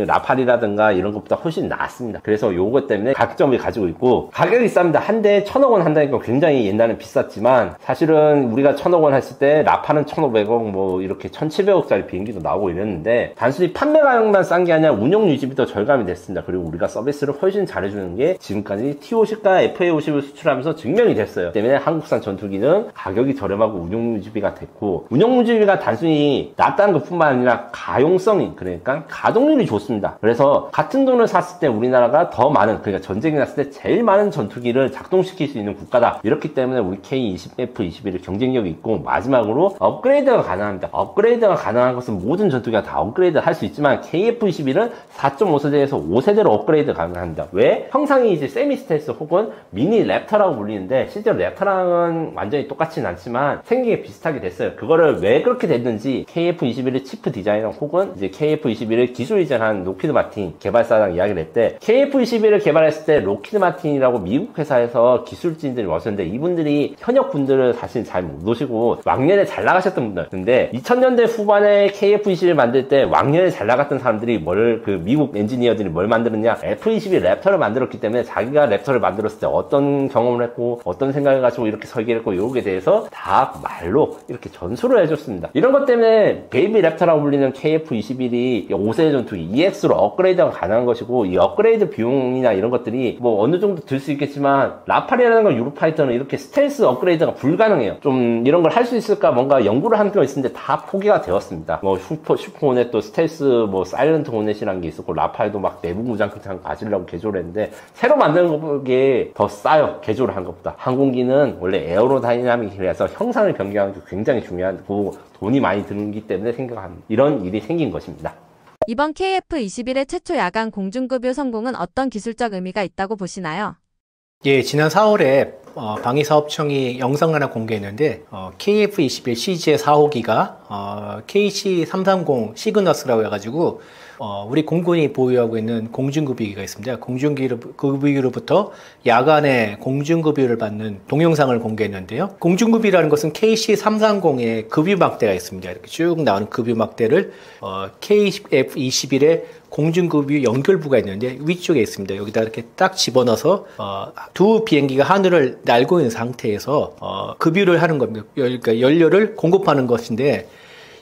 D: 라팔이라든가 이런 것보다 훨씬 낫습니다. 그래서 요것 때문에 가격점을 가지고 있고 가격이 쌉니다. 한 대에 1,000억 원 한다니까 굉장히 옛날엔 비쌌지만 사실은 우리가 1,000억 원 했을 때 라팔은 1,500억 뭐 이렇게 1,700억짜리 비행기도 나오고 이랬는데 단순히 판매 가격만 싼 게 아니라 운용 유지비도 절감이 됐습니다. 그리고 우리가 서비스를 훨씬 잘해주는 게 지금까지 T-50과 FA-50을 수출하면서 증명이 됐어요. 때문에 한국산 전투기는 가격이 저렴하고 운용 유지비가 됐고 운용 유지비가 단순히 낮다는 것뿐만 아니라 가용성이 그러니까 가동률이 좋습니다. 그래서 같은 돈을 샀을 때 우리나라가 더 많은 그러니까 전쟁이 났을 때 제일 많은 전투기를 작동시킬 수 있는 국가다. 이렇기 때문에 우리 K-20, F-21의 경쟁력이 있고 마지막으로 업그레이드가 가능합니다. 업그레이드가 가능한 것은 모든 전투기가 다 업그레이드 할 수 있지만 KF-21은 4.5세대에서 5세대로 업그레이드 가능합니다. 왜? 형상이 이제 세미 스텔스 혹은 미니 랩터라고 불리는데 실제로 랩터랑은 완전히 똑같지는 않지만 생긴 게 비슷하게 됐어요. 그거를 왜 그렇게 됐는지 KF-21의 치프 디자이너 혹은 이제 KF-21을 기술 이전한 로키드 마틴 개발사랑 이야기를 했대. KF-21을 개발했을 때 로키드 마틴이라고 미국 회사에서 기술진들이 오셨는데 이분들이 현역 분들을 사실 잘 못 오시고 왕년에 잘 나가셨던 분들. 근데 2000년대 후반에 KF-21을 만들 때 왕년에 잘 나갔던 사람들이 미국 엔지니어들이 뭘 만들었냐? F-21 랩터를 만들었기 때문에 자기가 랩터를 만들었을 때 어떤 경험을 했고 어떤 생각을 가지고 이렇게 설계를 했고 이거에 대해서 다 말로 이렇게 전수를 해줬습니다. 이런 것 때문에 베이비 랩터라고 불리는 KF-21이 5세대 전투기 EX로 업그레이드가 가능한 것이고 이 업그레이드 비용이나 이런 것들이 뭐 어느 정도 들 수 있겠지만 라팔이라는 건 유로파이터는 이렇게 스텔스 업그레이드가 불가능해요. 좀 이런 걸 할 수 있을까 뭔가 연구 연구를 한 거 있는데 다 포기가 되었습니다. 뭐 슈퍼호넷 또 스텔스 뭐 사일런트 호넷이라는 게 있었고 라팔도 막 내부 무장창 가지려고 개조를 했는데 새로 만드는 게 더 싸요. 개조를 한 것보다. 항공기는 원래 에어로다이나믹이라서 형상을 변경하는 게 굉장히 중요하고 돈이 많이 들기 때문에 생겨난 이런 일이 생긴 것입니다.
B: 이번 KF-21의 최초 야간 공중급유 성공은 어떤 기술적 의미가 있다고 보시나요?
E: 예, 지난 4월에 방위사업청이 영상을 하나 공개했는데 KF-21 CG의 4호기가 KC-330 시그너스라고 해가지고 우리 공군이 보유하고 있는 공중급유기가 있습니다. 공중급유로부터 야간에 공중급유를 받는 동영상을 공개했는데요. 공중급유라는 것은 KC-330의 급유막대가 있습니다. 이렇게 쭉 나오는 급유막대를 KF-21의 공중급유 연결부가 있는데 위쪽에 있습니다. 여기다 이렇게 딱 집어넣어서 두 비행기가 하늘을 날고 있는 상태에서 급유를 하는 겁니다. 그러니까 연료를 공급하는 것인데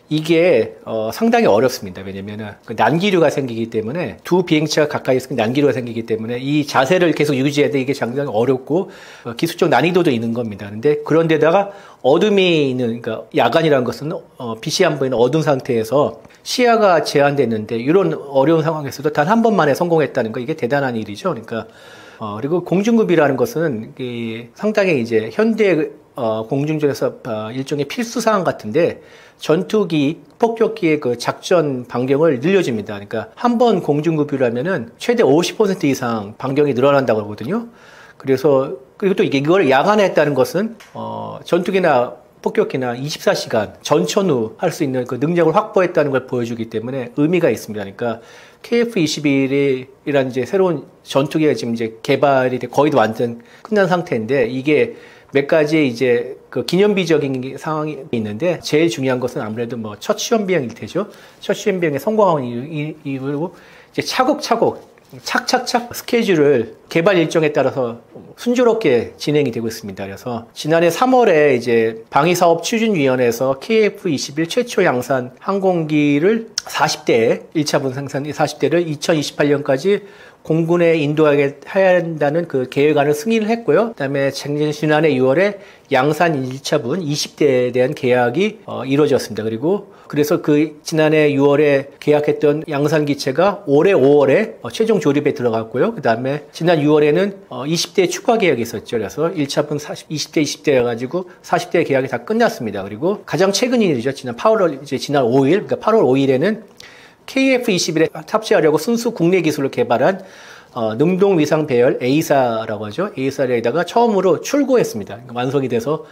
E: 이게 상당히 어렵습니다. 왜냐면은 난기류가 생기기 때문에 두 비행체가 가까이 있으면 난기류가 생기기 때문에 이 자세를 계속 유지해야 돼. 이게 상당히 어렵고 기술적 난이도도 있는 겁니다. 근데 그런데다가 어둠이 있는, 그러니까 야간이라는 것은 빛이 안 보이는 어두운 상태에서 시야가 제한됐는데 이런 어려운 상황에서도 단 한 번만에 성공했다는 거, 이게 대단한 일이죠. 그러니까 그리고 공중급유라는 것은 상당히 이제 현대 공중전에서 일종의 필수 사항 같은데 전투기, 폭격기의 그 작전 반경을 늘려줍니다. 그러니까 한 번 공중급유를 하면은 최대 50% 이상 반경이 늘어난다고 하거든요. 그래서 그리고 또 이걸 야간에 했다는 것은 전투기나 폭격기나 24시간 전천후 할 수 있는 그 능력을 확보했다는 걸 보여주기 때문에 의미가 있습니다. 그러니까 KF-21이라는 이제 새로운 전투기가 지금 이제 개발이 거의 완전 끝난 상태인데 이게 몇 가지 이제 그 기념비적인 상황이 있는데 제일 중요한 것은 아무래도 뭐 첫 시험비행일 테죠. 첫 시험비행에 성공한 이후로 이제 차곡차곡 착착착 스케줄을 개발 일정에 따라서 순조롭게 진행이 되고 있습니다. 그래서 지난해 3월에 이제 방위사업추진위원회에서 KF-21 최초 양산 항공기를 40대 1차 분생산 40대를 2028년까지 공군에 인도하게 해야 한다는 그 계획안을 승인을 했고요. 그다음에 지난해 6월에 양산 1차분 20대에 대한 계약이 이루어졌습니다. 그리고 그래서 그 지난해 6월에 계약했던 양산 기체가 올해 5월에 최종 조립에 들어갔고요. 그다음에 지난 6월에는 20대 추가 계약이 있었죠. 그래서 1차분 20대 해가지고 40대 계약이 다 끝났습니다. 그리고 가장 최근 일이죠. 지난 5일, 그러니까 8월 5일에는 KF-21에 탑재하려고 순수 국내 기술을 개발한 능동 위상 배열 A사라고 하죠. A사에다가 처음으로 출고했습니다. 그러니까 완성이 돼서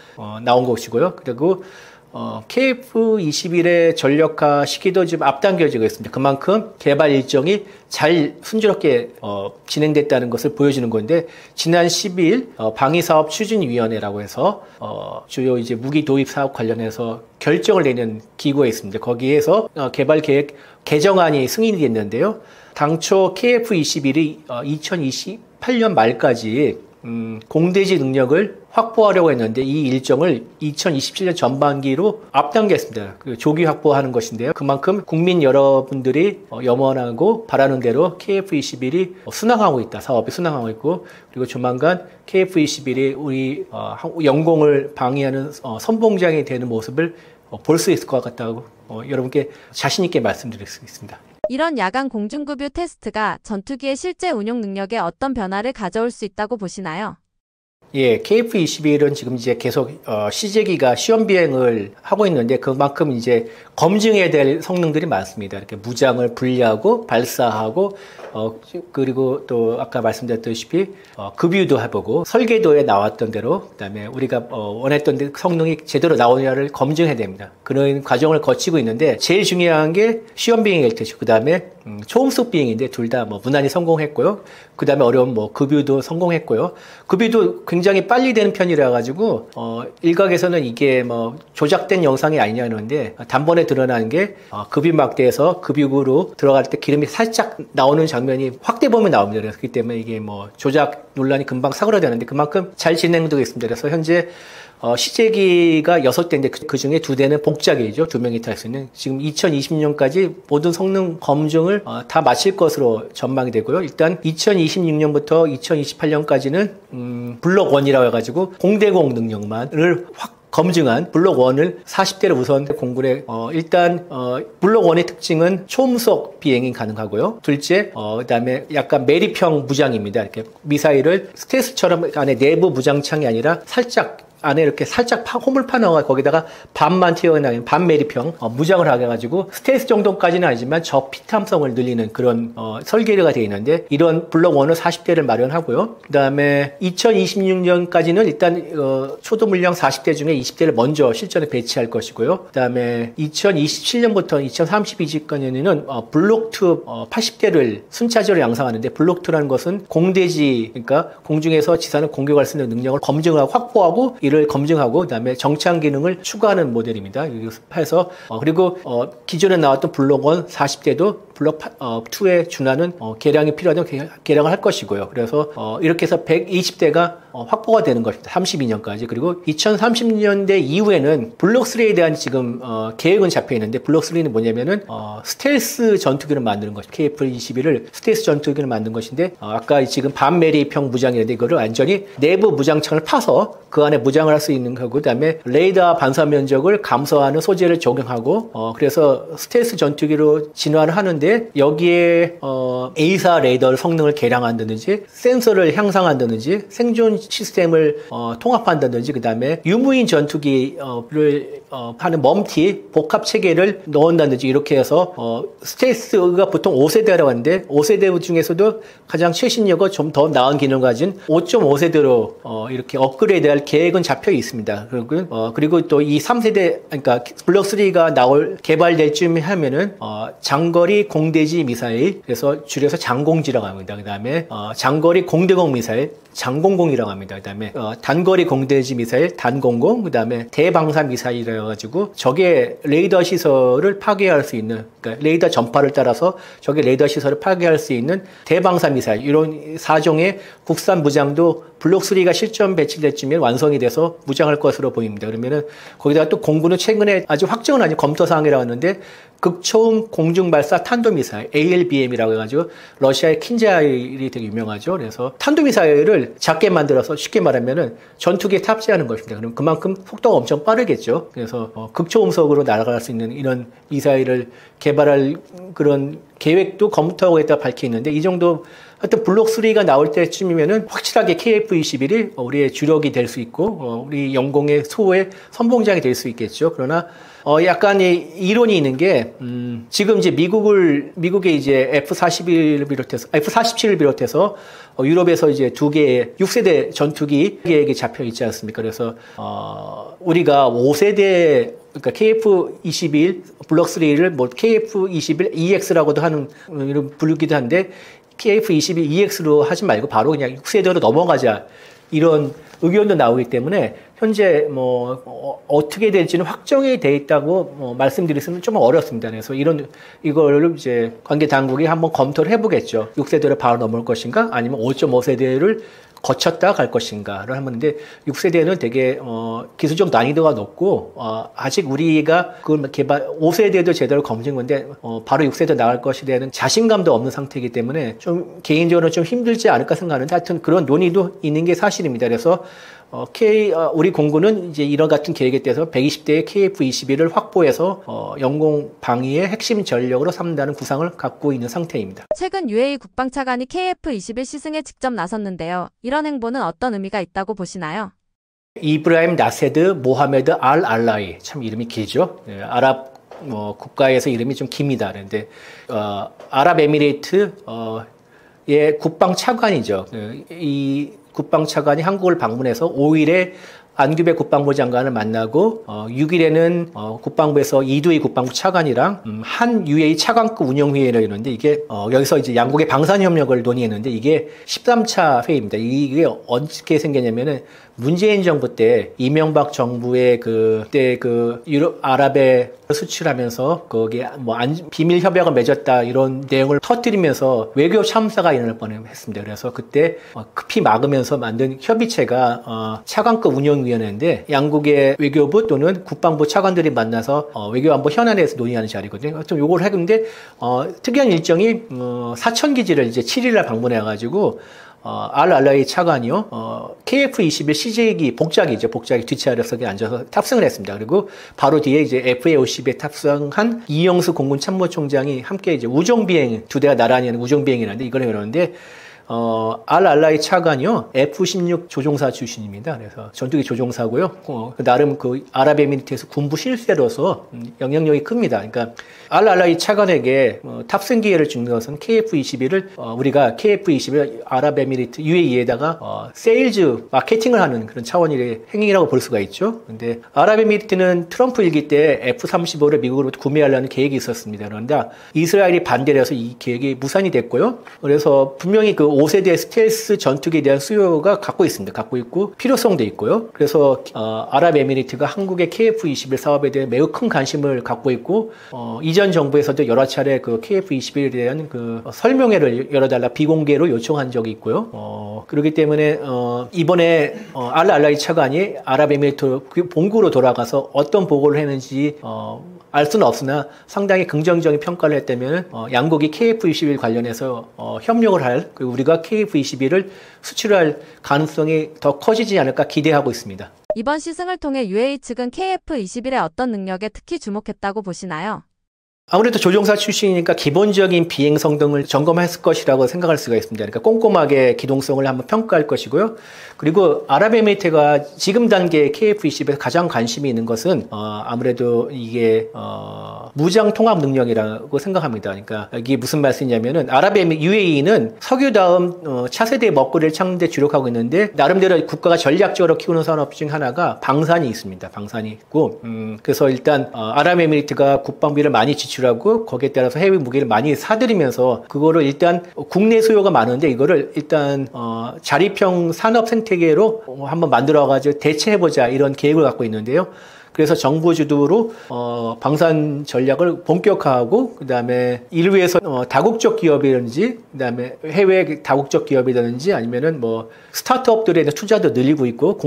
E: 나온 것이고요. 그리고 KF-21의 전력화 시기도 지금 앞당겨지고 있습니다. 그만큼 개발 일정이 잘 순조롭게 진행됐다는 것을 보여주는 건데 지난 10일 방위사업추진위원회라고 해서 주요 이제 무기 도입 사업 관련해서 결정을 내는 기구가 있습니다. 거기에서 개발 계획 개정안이 승인이 됐는데요. 당초 KF-21이 2028년 말까지 공대지 능력을 확보하려고 했는데 이 일정을 2027년 전반기로 앞당겼습니다. 그 조기 확보하는 것인데요. 그만큼 국민 여러분들이 염원하고 바라는 대로 KF-21이 순항하고 있다. 사업이 순항하고 있고 그리고 조만간 KF-21이 우리 영공을 방위하는 선봉장이 되는 모습을 볼 수 있을 것 같다고 여러분께 자신 있게 말씀드릴 수 있습니다.
B: 이런 야간 공중급유 테스트가 전투기의 실제 운용 능력에 어떤 변화를 가져올 수 있다고 보시나요?
E: 예, KF-21은 지금 이제 계속 시제기가 시험 비행을 하고 있는데 그만큼 이제 검증해야 될 성능들이 많습니다. 이렇게 무장을 분리하고 발사하고 그리고 또 아까 말씀드렸다시피 급유도 해보고 설계도에 나왔던 대로 그다음에 우리가 원했던 성능이 제대로 나오냐를 검증해야 됩니다. 그런 과정을 거치고 있는데 제일 중요한 게 시험 비행일 테죠. 그다음에 초음속 비행인데 둘 다 뭐 무난히 성공했고요. 그다음에 어려운 뭐 급유도 성공했고요. 급유도 굉장히 빨리 되는 편이라 가지고 일각에서는 이게 뭐 조작된 영상이 아니냐는데 단번에 드러나는 게 급유 막대에서 급유구로 들어갈 때 기름이 살짝 나오는 장면이 확대 보면 나옵니다. 그렇기 때문에 이게 뭐 조작 논란이 금방 사그라드는데 그만큼 잘 진행되고 있습니다. 그래서 현재 시제기가 6대인데 그 중에 2대는 복작이죠. 2명이 탈 수 있는. 지금 2020년까지 모든 성능 검증을 다 마칠 것으로 전망이 되고요. 일단 2026년부터 2028년까지는 블록 1이라고 해가지고 공대공 능력만을 검증한 블록 1을 40대로 우선 공군에 일단 블록 1의 특징은 초음속 비행이 가능하고요. 둘째, 그다음에 약간 매립형 무장입니다. 이렇게 미사일을 스텔스처럼 안에 내부 무장창이 아니라 살짝 안에 이렇게 살짝 홈을 파넣어 거기다가 반만 튀어나가는 반매립형 무장을 하게 해가지고 스텔스 정도까지는 아니지만 저 피탐성을 늘리는 그런 설계가 되어 있는데 이런 블록 1을 40대를 마련하고요. 그 다음에 2026년까지는 일단 초도 물량 40대 중에 20대를 먼저 실전에 배치할 것이고요. 그 다음에 2027년부터 2032년까지는 블록 2 80대를 순차적으로 양성하는데 블록 2라는 것은 공대지, 그러니까 공중에서 지사는 공격할 수 있는 능력을 검증하고 확보하고 이를 검증하고 그다음에 정찰 기능을 추가하는 모델입니다. 해서 그리고 기존에 나왔던 블록 1 40대도 블록 2에 준하는 개량이 필요하다면 개량을 할 것이고요. 그래서 이렇게 해서 120대가 확보가 되는 것입니다. 32년까지. 그리고 2030년대 이후에는 블록 3에 대한 지금 계획은 잡혀 있는데 블록 3는 뭐냐면은 스텔스 전투기를 만드는 것입니다. KF-21을 스텔스 전투기를 만든 것인데 아까 지금 반매립형 무장이었는데 이거를 완전히 내부 무장창을 파서 그 안에 무장을 할 수 있는 거고 그다음에 레이더 반사 면적을 감소하는 소재를 적용하고 그래서 스텔스 전투기로 진화를 하는데 여기에 A사 레이더 성능을 개량한다든지 센서를 향상한다든지 생존 시스템을 통합한다든지 그다음에 유무인 전투기를 하는 멈티 복합 체계를 넣는다든지 이렇게 해서 스텔스가 보통 5세대라고 하는데 5세대 중에서도 가장 최신력과 좀 더 나은 기능을 가진 5.5세대로 이렇게 업그레이드할 계획은 잡혀 있습니다. 그리고 또 이 3세대 그러니까 블록 3가 개발될 쯤 하면은 장거리 공대지 미사일 그래서 줄여서 장공지라고 합니다. 그다음에 장거리 공대공 미사일 장공공이라고 합니다. 그다음에 단거리 공대지 미사일 단공공 그다음에 대방사 미사일이라 가지고 적의 레이더 시설을 파괴할 수 있는 그러니까 레이더 전파를 따라서 적의 레이더 시설을 파괴할 수 있는 대방사 미사일 이런 4종의 국산 무장도 블록 3가 실전 배치될 쯤에 완성이 돼서 무장할 것으로 보입니다. 그러면은 거기다가 또 공군은 최근에 아주 확정은 아닌 검토 사항이라고 하는데 극초음 공중발사 탄도미사일 ALBM이라고 해가지고 러시아의 킨자일이 되게 유명하죠. 그래서 탄도미사일을 작게 만들어서 쉽게 말하면은 전투기에 탑재하는 것입니다. 그럼 그만큼 속도가 엄청 빠르겠죠. 그래서 극초음속으로 날아갈 수 있는 이런 미사일을 개발할 그런 계획도 검토하고 있다고 밝혀 있는데 이 정도 하여튼 블록 3가 나올 때쯤이면은 확실하게 KF-21이 우리의 주력이 될 수 있고 우리 영공의 소의 선봉장이 될 수 있겠죠. 그러나 약간의 이론이 있는 게 지금 이제 미국의 이제 F-47을 비롯해서 유럽에서 이제 2개의 6세대 전투기 계획이 잡혀 있지 않습니까? 그래서 우리가 5세대 그러니까 KF-21 블록 3를 뭐 KF-21 EX라고도 하는 이런 부르기도 한데 KF-21 EX로 하지 말고 바로 그냥 6세대로 넘어가자 이런 의견도 나오기 때문에 현재 뭐 어떻게 될지는 확정이 돼 있다고 말씀드리기는 좀 어렵습니다. 그래서 이거를 이제 관계 당국이 한번 검토를 해보겠죠. 6세대를 바로 넘을 것인가, 아니면 5.5세대를 거쳤다 갈 것인가를 하는데 6세대는 되게 기술적 난이도가 높고 아직 우리가 그걸 개발 5세대도 제대로 검증인데 바로 6세대 나갈 것에 대한 자신감도 없는 상태이기 때문에 좀 개인적으로 좀 힘들지 않을까 생각하는데 하여튼 그런 논의도 있는 게 사실입니다. 그래서 우리 공군은 이제 이런 같은 계획에 대해서 120대의 KF-21을 확보해서 영공 방위의 핵심 전력으로 삼는다는 구상을 갖고 있는 상태입니다.
B: 최근 UAE 국방차관이 KF-21 시승에 직접 나섰는데요. 이런 행보는 어떤 의미가 있다고 보시나요?
E: 이브라임 나세드 모하메드 알 알라이 참 이름이 길죠. 아랍 국가에서 이름이 좀 깁니다. 그런데 아랍에미레이트의 국방차관이죠. 이 국방차관이 한국을 방문해서 5일에 안규배 국방부 장관을 만나고 6일에는 국방부에서 이두희 국방부 차관이랑 한 UAE 차관급 운영회의를 했는데 이게 여기서 이제 양국의 방산협력을 논의했는데 이게 13차 회의입니다. 이게 어떻게 생겼냐면은 문재인 정부 때 이명박 정부의 그때 유럽 아랍에 수출하면서 거기에 뭐 비밀 협약을 맺었다 이런 내용을 터뜨리면서 외교 참사가 일어날 뻔했습니다. 그래서 그때 급히 막으면서 만든 협의체가 차관급 운영위원회인데 양국의 외교부 또는 국방부 차관들이 만나서 외교안보 현안에 대해서 논의하는 자리거든요. 하여튼 요걸 했는데 특이한 일정이 사천 기지를 이제 7일날 방문해가지고 RRI 차관이요, KF-21 CJ기 복작이죠. 복작이 뒷자리석에 앉아서 탑승을 했습니다. 그리고 바로 뒤에 이제 FA-50에 탑승한 이영수 공군 참모총장이 함께 이제 우정비행, 두 대가 나란히 하는 우정비행이라는데 이걸 해오는데, RRI 차관이요, F-16 조종사 출신입니다. 그래서 전투기 조종사고요. 나름 그 아랍에미리트에서 군부 실세로서 영향력이 큽니다. 그러니까 RRI 차관에게 탑승 기회를 주는 것은 KF-21을 우리가 KF-21을 아랍에미리트 UAE에다가 세일즈 마케팅을 하는 그런 차원의 행위라고 볼 수가 있죠. 근데 아랍에미리트는 트럼프 일기 때 F-35를 미국으로부터 구매하려는 계획이 있었습니다. 그런데 이스라엘이 반대를 해서 이 계획이 무산이 됐고요. 그래서 분명히 그 5세대 스텔스 전투기에 대한 수요가 갖고 있습니다. 갖고 있고 필요성도 있고요. 그래서 아랍에미리트가 한국의 KF-21 사업에 대해 매우 큰 관심을 갖고 있고 이전 정부에서도 여러 차례 그 KF-21에 대한 그 설명회를 열어달라 비공개로 요청한 적이 있고요. 그렇기 때문에 이번에 RRI 차관이 아랍에미리트 본국으로 돌아가서 어떤 보고를 했는지 알 수는 없으나 상당히 긍정적인 평가를 했다면 양국이 KF-21 관련해서 협력을 할, 그리고 우리가 KF-21을 수출할 가능성이 더 커지지 않을까 기대하고 있습니다.
B: 이번 시승을 통해 UAE 측은 KF-21의 어떤 능력에 특히 주목했다고 보시나요?
E: 아무래도 조종사 출신이니까 기본적인 비행 성능을 점검했을 것이라고 생각할 수가 있습니다. 그러니까 꼼꼼하게 기동성을 한번 평가할 것이고요. 그리고 아랍에미리트가 지금 단계 KF-21에서 가장 관심이 있는 것은 아무래도 이게 무장 통합 능력이라고 생각합니다. 그러니까 이게 무슨 말씀이냐면은 UAE는 석유 다음 차세대 먹거리를 찾는 데 주력하고 있는데 나름대로 국가가 전략적으로 키우는 산업 중 하나가 방산이 있습니다. 방산이 있고 그래서 일단 아랍에미리트가 국방비를 많이 지출하고 거기에 따라서 해외 무기를 많이 사들이면서 그거를 일단 국내 수요가 많은데 이거를 일단 자립형 산업 생태계로 한번 만들어가지고 대체해보자 이런 계획을 갖고 있는데요. 그래서 정부 주도로 방산 전략을 본격화하고 그다음에 이를 위해서 다국적 기업이라든지 그다음에 해외 다국적 기업이라든지 아니면은 뭐 스타트업들에 대한 투자도 늘리고 있고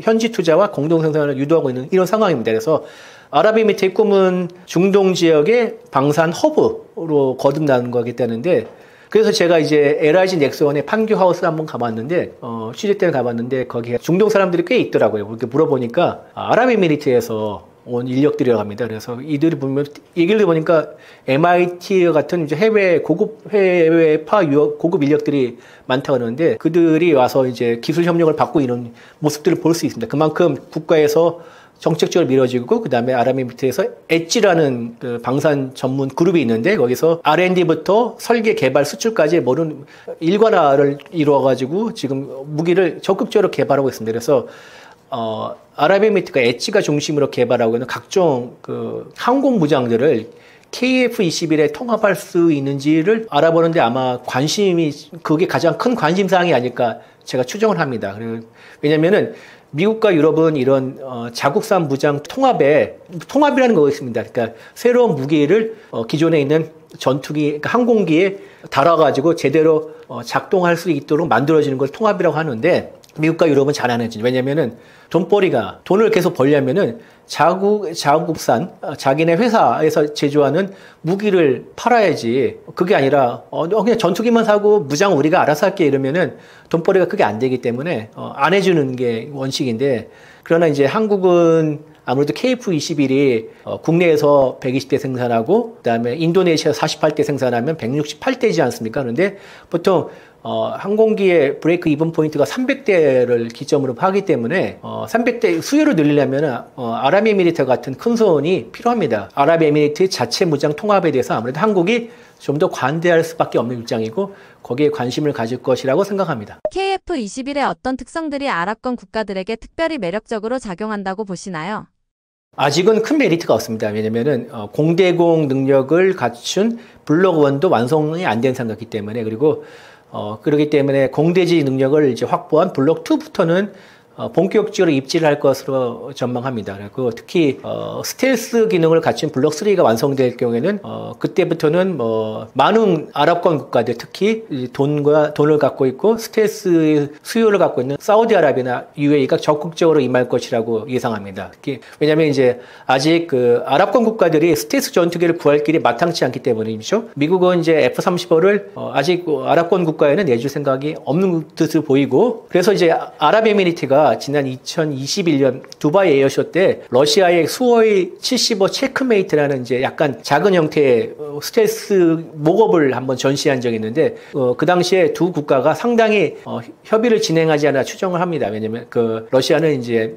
E: 현지 투자와 공동 생산을 유도하고 있는 이런 상황입니다. 그래서 아랍에미리트의 꿈은 중동 지역의 방산 허브로 거듭나는 거기 때문에 그래서 제가 이제 LIG 넥스원의 판교 하우스 한번 가봤는데 취재 때는 가봤는데 거기에 중동 사람들이 꽤 있더라고요. 그렇게 물어보니까 아랍에미리트에서 온 인력들이라고 합니다. 그래서 이들이 보면 얘기를 들어보니까 MIT 같은 이제 해외파 고급 인력들이 많다고 하는데 그들이 와서 이제 기술 협력을 받고 이런 모습들을 볼 수 있습니다. 그만큼 국가에서 정책적으로 밀어지고 그다음에 아랍에미리트에서 엣지라는 그 방산 전문 그룹이 있는데 거기서 R&D부터 설계, 개발, 수출까지 모든 일관화를 이루어가지고 지금 무기를 적극적으로 개발하고 있습니다. 그래서 아랍에미리트가 엣지가 중심으로 개발하고 있는 각종 그 항공 무장들을 KF-21에 통합할 수 있는지를 알아보는데 아마 그게 가장 큰 관심사항이 아닐까 제가 추정을 합니다. 왜냐면은 미국과 유럽은 이런 자국산 무장 통합이라는 거가 있습니다. 그러니까 새로운 무기를 기존에 있는 전투기, 그러니까 항공기에 달아가지고 제대로 작동할 수 있도록 만들어지는 걸 통합이라고 하는데 미국과 유럽은 잘 안 해주죠. 왜냐면은 돈을 계속 벌려면은 자국산 자기네 회사에서 제조하는 무기를 팔아야지. 그게 아니라 그냥 전투기만 사고 무장 우리가 알아서 할게 이러면은 돈벌이가 크게 안 되기 때문에 안 해주는 게 원칙인데 그러나 이제 한국은 아무래도 KF-21이 국내에서 120대 생산하고 그다음에 인도네시아 48대 생산하면 168대이지 않습니까? 그런데 보통 항공기의 브레이크 이븐 포인트가 300대를 기점으로 하기 때문에 300대 수요를 늘리려면 아랍에미리트 같은 큰 손이 필요합니다. 아랍에미리트 자체 무장 통합에 대해서 아무래도 한국이 좀 더 관대할 수밖에 없는 입장이고 거기에 관심을 가질 것이라고 생각합니다.
B: KF-21의 어떤 특성들이 아랍권 국가들에게 특별히 매력적으로 작용한다고 보시나요?
E: 아직은 큰 메리트가 없습니다. 왜냐면은 공대공 능력을 갖춘 블록 1도 완성이 안 된 상태이기 때문에 그리고 그렇기 때문에 공대지 능력을 이제 확보한 블록 2부터는 본격적으로 입지를 할 것으로 전망합니다. 그리고 특히 스텔스 기능을 갖춘 블록 3가 완성될 경우에는 그때부터는 많은 아랍권 국가들, 특히 돈을 갖고 있고 스텔스 수요를 갖고 있는 사우디아라비아나 UAE가 적극적으로 임할 것이라고 예상합니다. 특히 왜냐하면 이제 아직 그 아랍권 국가들이 스텔스 전투기를 구할 길이 마땅치 않기 때문이죠. 미국은 이제 F-35를 아직 아랍권 국가에는 내줄 생각이 없는 듯을 보이고, 그래서 이제 아랍에미리트가 지난 2021년 두바이 에어쇼 때 러시아의 수호의 75 체크메이트라는 이제 약간 작은 형태의 스텔스 목업을 한번 전시한 적이 있는데, 그 당시에 두 국가가 상당히 협의를 진행하지 않아 추정을 합니다. 왜냐면 그 러시아는 이제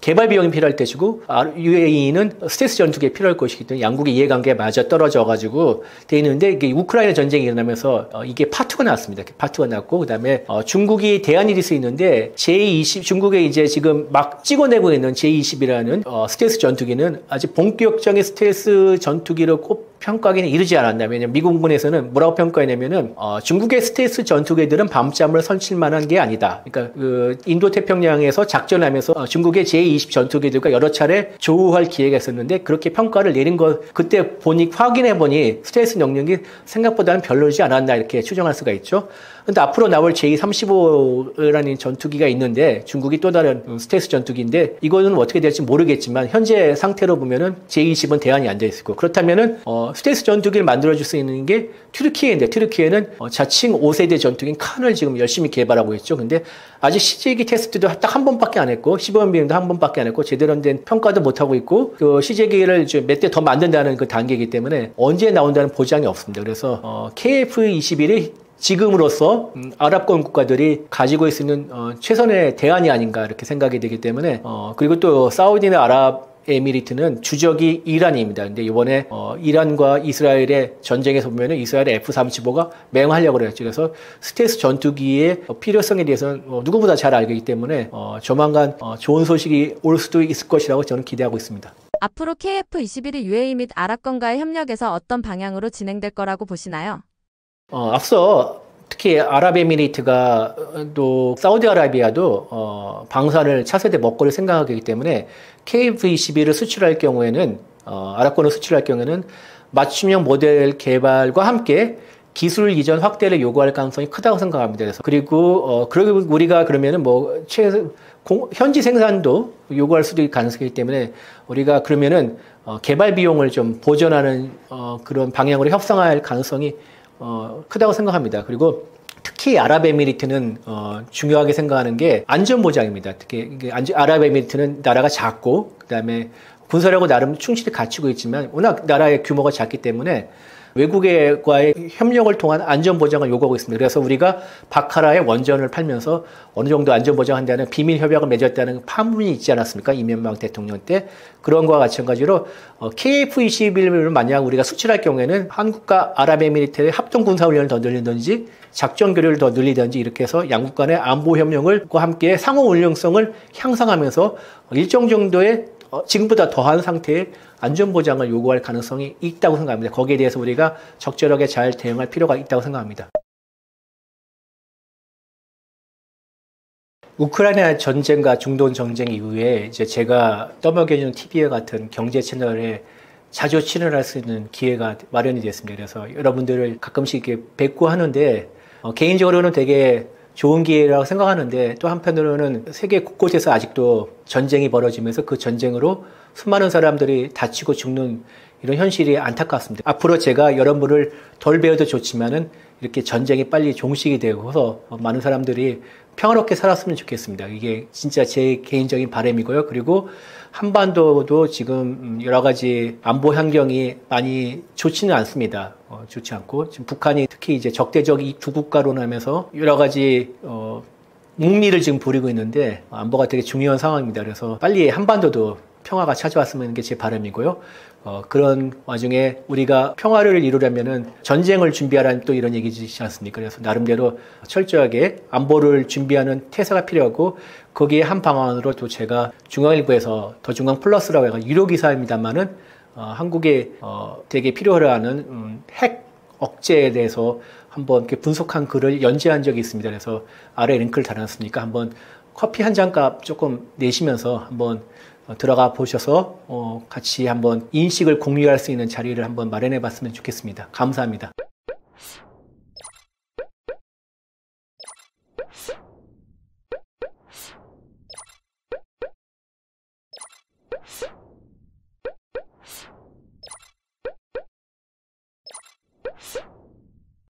E: 개발 비용이 필요할 때시고 UAE는 스텔스 전투기에 필요할 것이기 때문에 양국의 이해관계가 맞아 떨어져 가지고 돼 있는데, 이게 우크라이나 전쟁이 일어나면서 이게 파투가 났습니다. 파투가 났고, 그다음에 중국이 대안이 될 수 있는데 J-20 중국에 이제 지금 막 찍어내고 있는 J-20이라는 스텔스 전투기는 아직 본격적인 스텔스 전투기로 꼭 평가하기는 이르지 않았나. 왜냐면 미국군에서는 뭐라고 평가했냐면은 중국의 스텔스 전투기들은 밤잠을 설칠 만한 게 아니다. 그러니까 그 인도 태평양에서 작전하면서 중국의 J-20 전투기들과 여러 차례 조우할 기회가 있었는데 그렇게 평가를 내린 거, 그때 확인해 보니 스텔스 능력이 생각보다는 별로지 않았나 이렇게 추정할 수가 있죠. 근데 앞으로 나올 J-35라는 전투기가 있는데 중국이 또 다른 스텔스 전투기인데 이거는 어떻게 될지 모르겠지만 현재 상태로 보면은 J-20은 대안이 안 돼 있고, 그렇다면은 스텔스 전투기를 만들어줄 수 있는 게 튀르키예인데 튀르키예는 자칭 5세대 전투기인 칸을 지금 열심히 개발하고 있죠. 근데 아직 CJ기 테스트도 딱 한 번밖에 안 했고 시범 비행도 한 번밖에 안 했고 제대로 된 평가도 못 하고 있고, 그 CJ기를 몇 대 더 만든다는 그 단계이기 때문에 언제 나온다는 보장이 없습니다. 그래서 KF-21이 지금으로서 아랍권 국가들이 가지고 있는 최선의 대안이 아닌가 이렇게 생각이 되기 때문에, 그리고 또 사우디나 아랍에미리트는 주적이 이란입니다. 근데 이번에 이란과 이스라엘의 전쟁에서 보면은 이스라엘의 F-35가 맹하려고 그랬죠. 그래서 스텔스 전투기의 필요성에 대해서는 누구보다 잘 알기 때문에 조만간 좋은 소식이 올 수도 있을 것이라고 저는 기대하고 있습니다.
B: 앞으로 KF-21이 UAE 및 아랍권과의 협력에서 어떤 방향으로 진행될 거라고 보시나요?
E: 앞서 특히 아랍에미리트가 또 사우디아라비아도 방사를 차세대 먹거리를 생각하기 때문에 KF-21을 수출할 경우에는 아랍권을 수출할 경우에는 맞춤형 모델 개발과 함께 기술 이전 확대를 요구할 가능성이 크다고 생각합니다. 그래서 그리고 우리가 그러면은 현지 생산도 요구할 수도 있을 가능성이기 때문에 우리가 그러면은 개발 비용을 좀 보전하는 그런 방향으로 협상할 가능성이 크다고 생각합니다. 그리고 특히 아랍에미리트는 중요하게 생각하는 게 안전보장입니다. 특히 아랍에미리트는 나라가 작고 그다음에 군사력은 나름 충실히 갖추고 있지만 워낙 나라의 규모가 작기 때문에 외국과의 협력을 통한 안전보장을 요구하고 있습니다. 그래서 우리가 바카라의 원전을 팔면서 어느 정도 안전보장한다는 비밀협약을 맺었다는 파문이 있지 않았습니까? 이명박 대통령 때. 그런 거와 마찬가지로 KF-21을 만약 우리가 수출할 경우에는 한국과 아랍에미리트의 합동군사훈련을 더 늘리든지 작전 교류를 더 늘리든지 이렇게 해서 양국 간의 안보협력과 함께 상호운용성을 향상하면서 일정 정도의 지금보다 더한 상태의 안전보장을 요구할 가능성이 있다고 생각합니다. 거기에 대해서 우리가 적절하게 잘 대응할 필요가 있다고 생각합니다. 우크라이나 전쟁과 중동 전쟁 이후에 이제 제가 떠먹여주는 TV와 같은 경제 채널에 자주 출연할 수 있는 기회가 마련이 됐습니다. 그래서 여러분들을 가끔씩 이렇게 뵙고 하는데 개인적으로는 되게 좋은 기회라고 생각하는데 또 한편으로는 세계 곳곳에서 아직도 전쟁이 벌어지면서 그 전쟁으로 수많은 사람들이 다치고 죽는 이런 현실이 안타깝습니다. 앞으로 제가 여러분을 덜 배워도 좋지만은 이렇게 전쟁이 빨리 종식이 되고서 많은 사람들이 평화롭게 살았으면 좋겠습니다. 이게 진짜 제 개인적인 바람이고요. 그리고 한반도도 지금 여러 가지 안보 환경이 많이 좋지는 않습니다. 좋지 않고 지금 북한이 특히 이제 적대적 이 두 국가로 하면서 여러 가지 묵리를 지금 부리고 있는데 안보가 되게 중요한 상황입니다. 그래서 빨리 한반도도 평화가 찾아왔으면 하는 게 제 바람이고요. 그런 와중에 우리가 평화를 이루려면은 전쟁을 준비하라는 또 이런 얘기지 않습니까? 그래서 나름대로 철저하게 안보를 준비하는 태세가 필요하고 거기에 한 방안으로 또 제가 중앙일보에서 더 중앙 플러스라고 해서 유료 기사입니다만은 한국에 되게 필요하는 핵 억제에 대해서 한번 이렇게 분석한 글을 연재한 적이 있습니다. 그래서 아래 링크를 달아놨으니까 한번 커피 한 잔 값 조금 내시면서 한번 들어가 보셔서 같이 한번 인식을 공유할 수 있는 자리를 한번 마련해 봤으면 좋겠습니다. 감사합니다.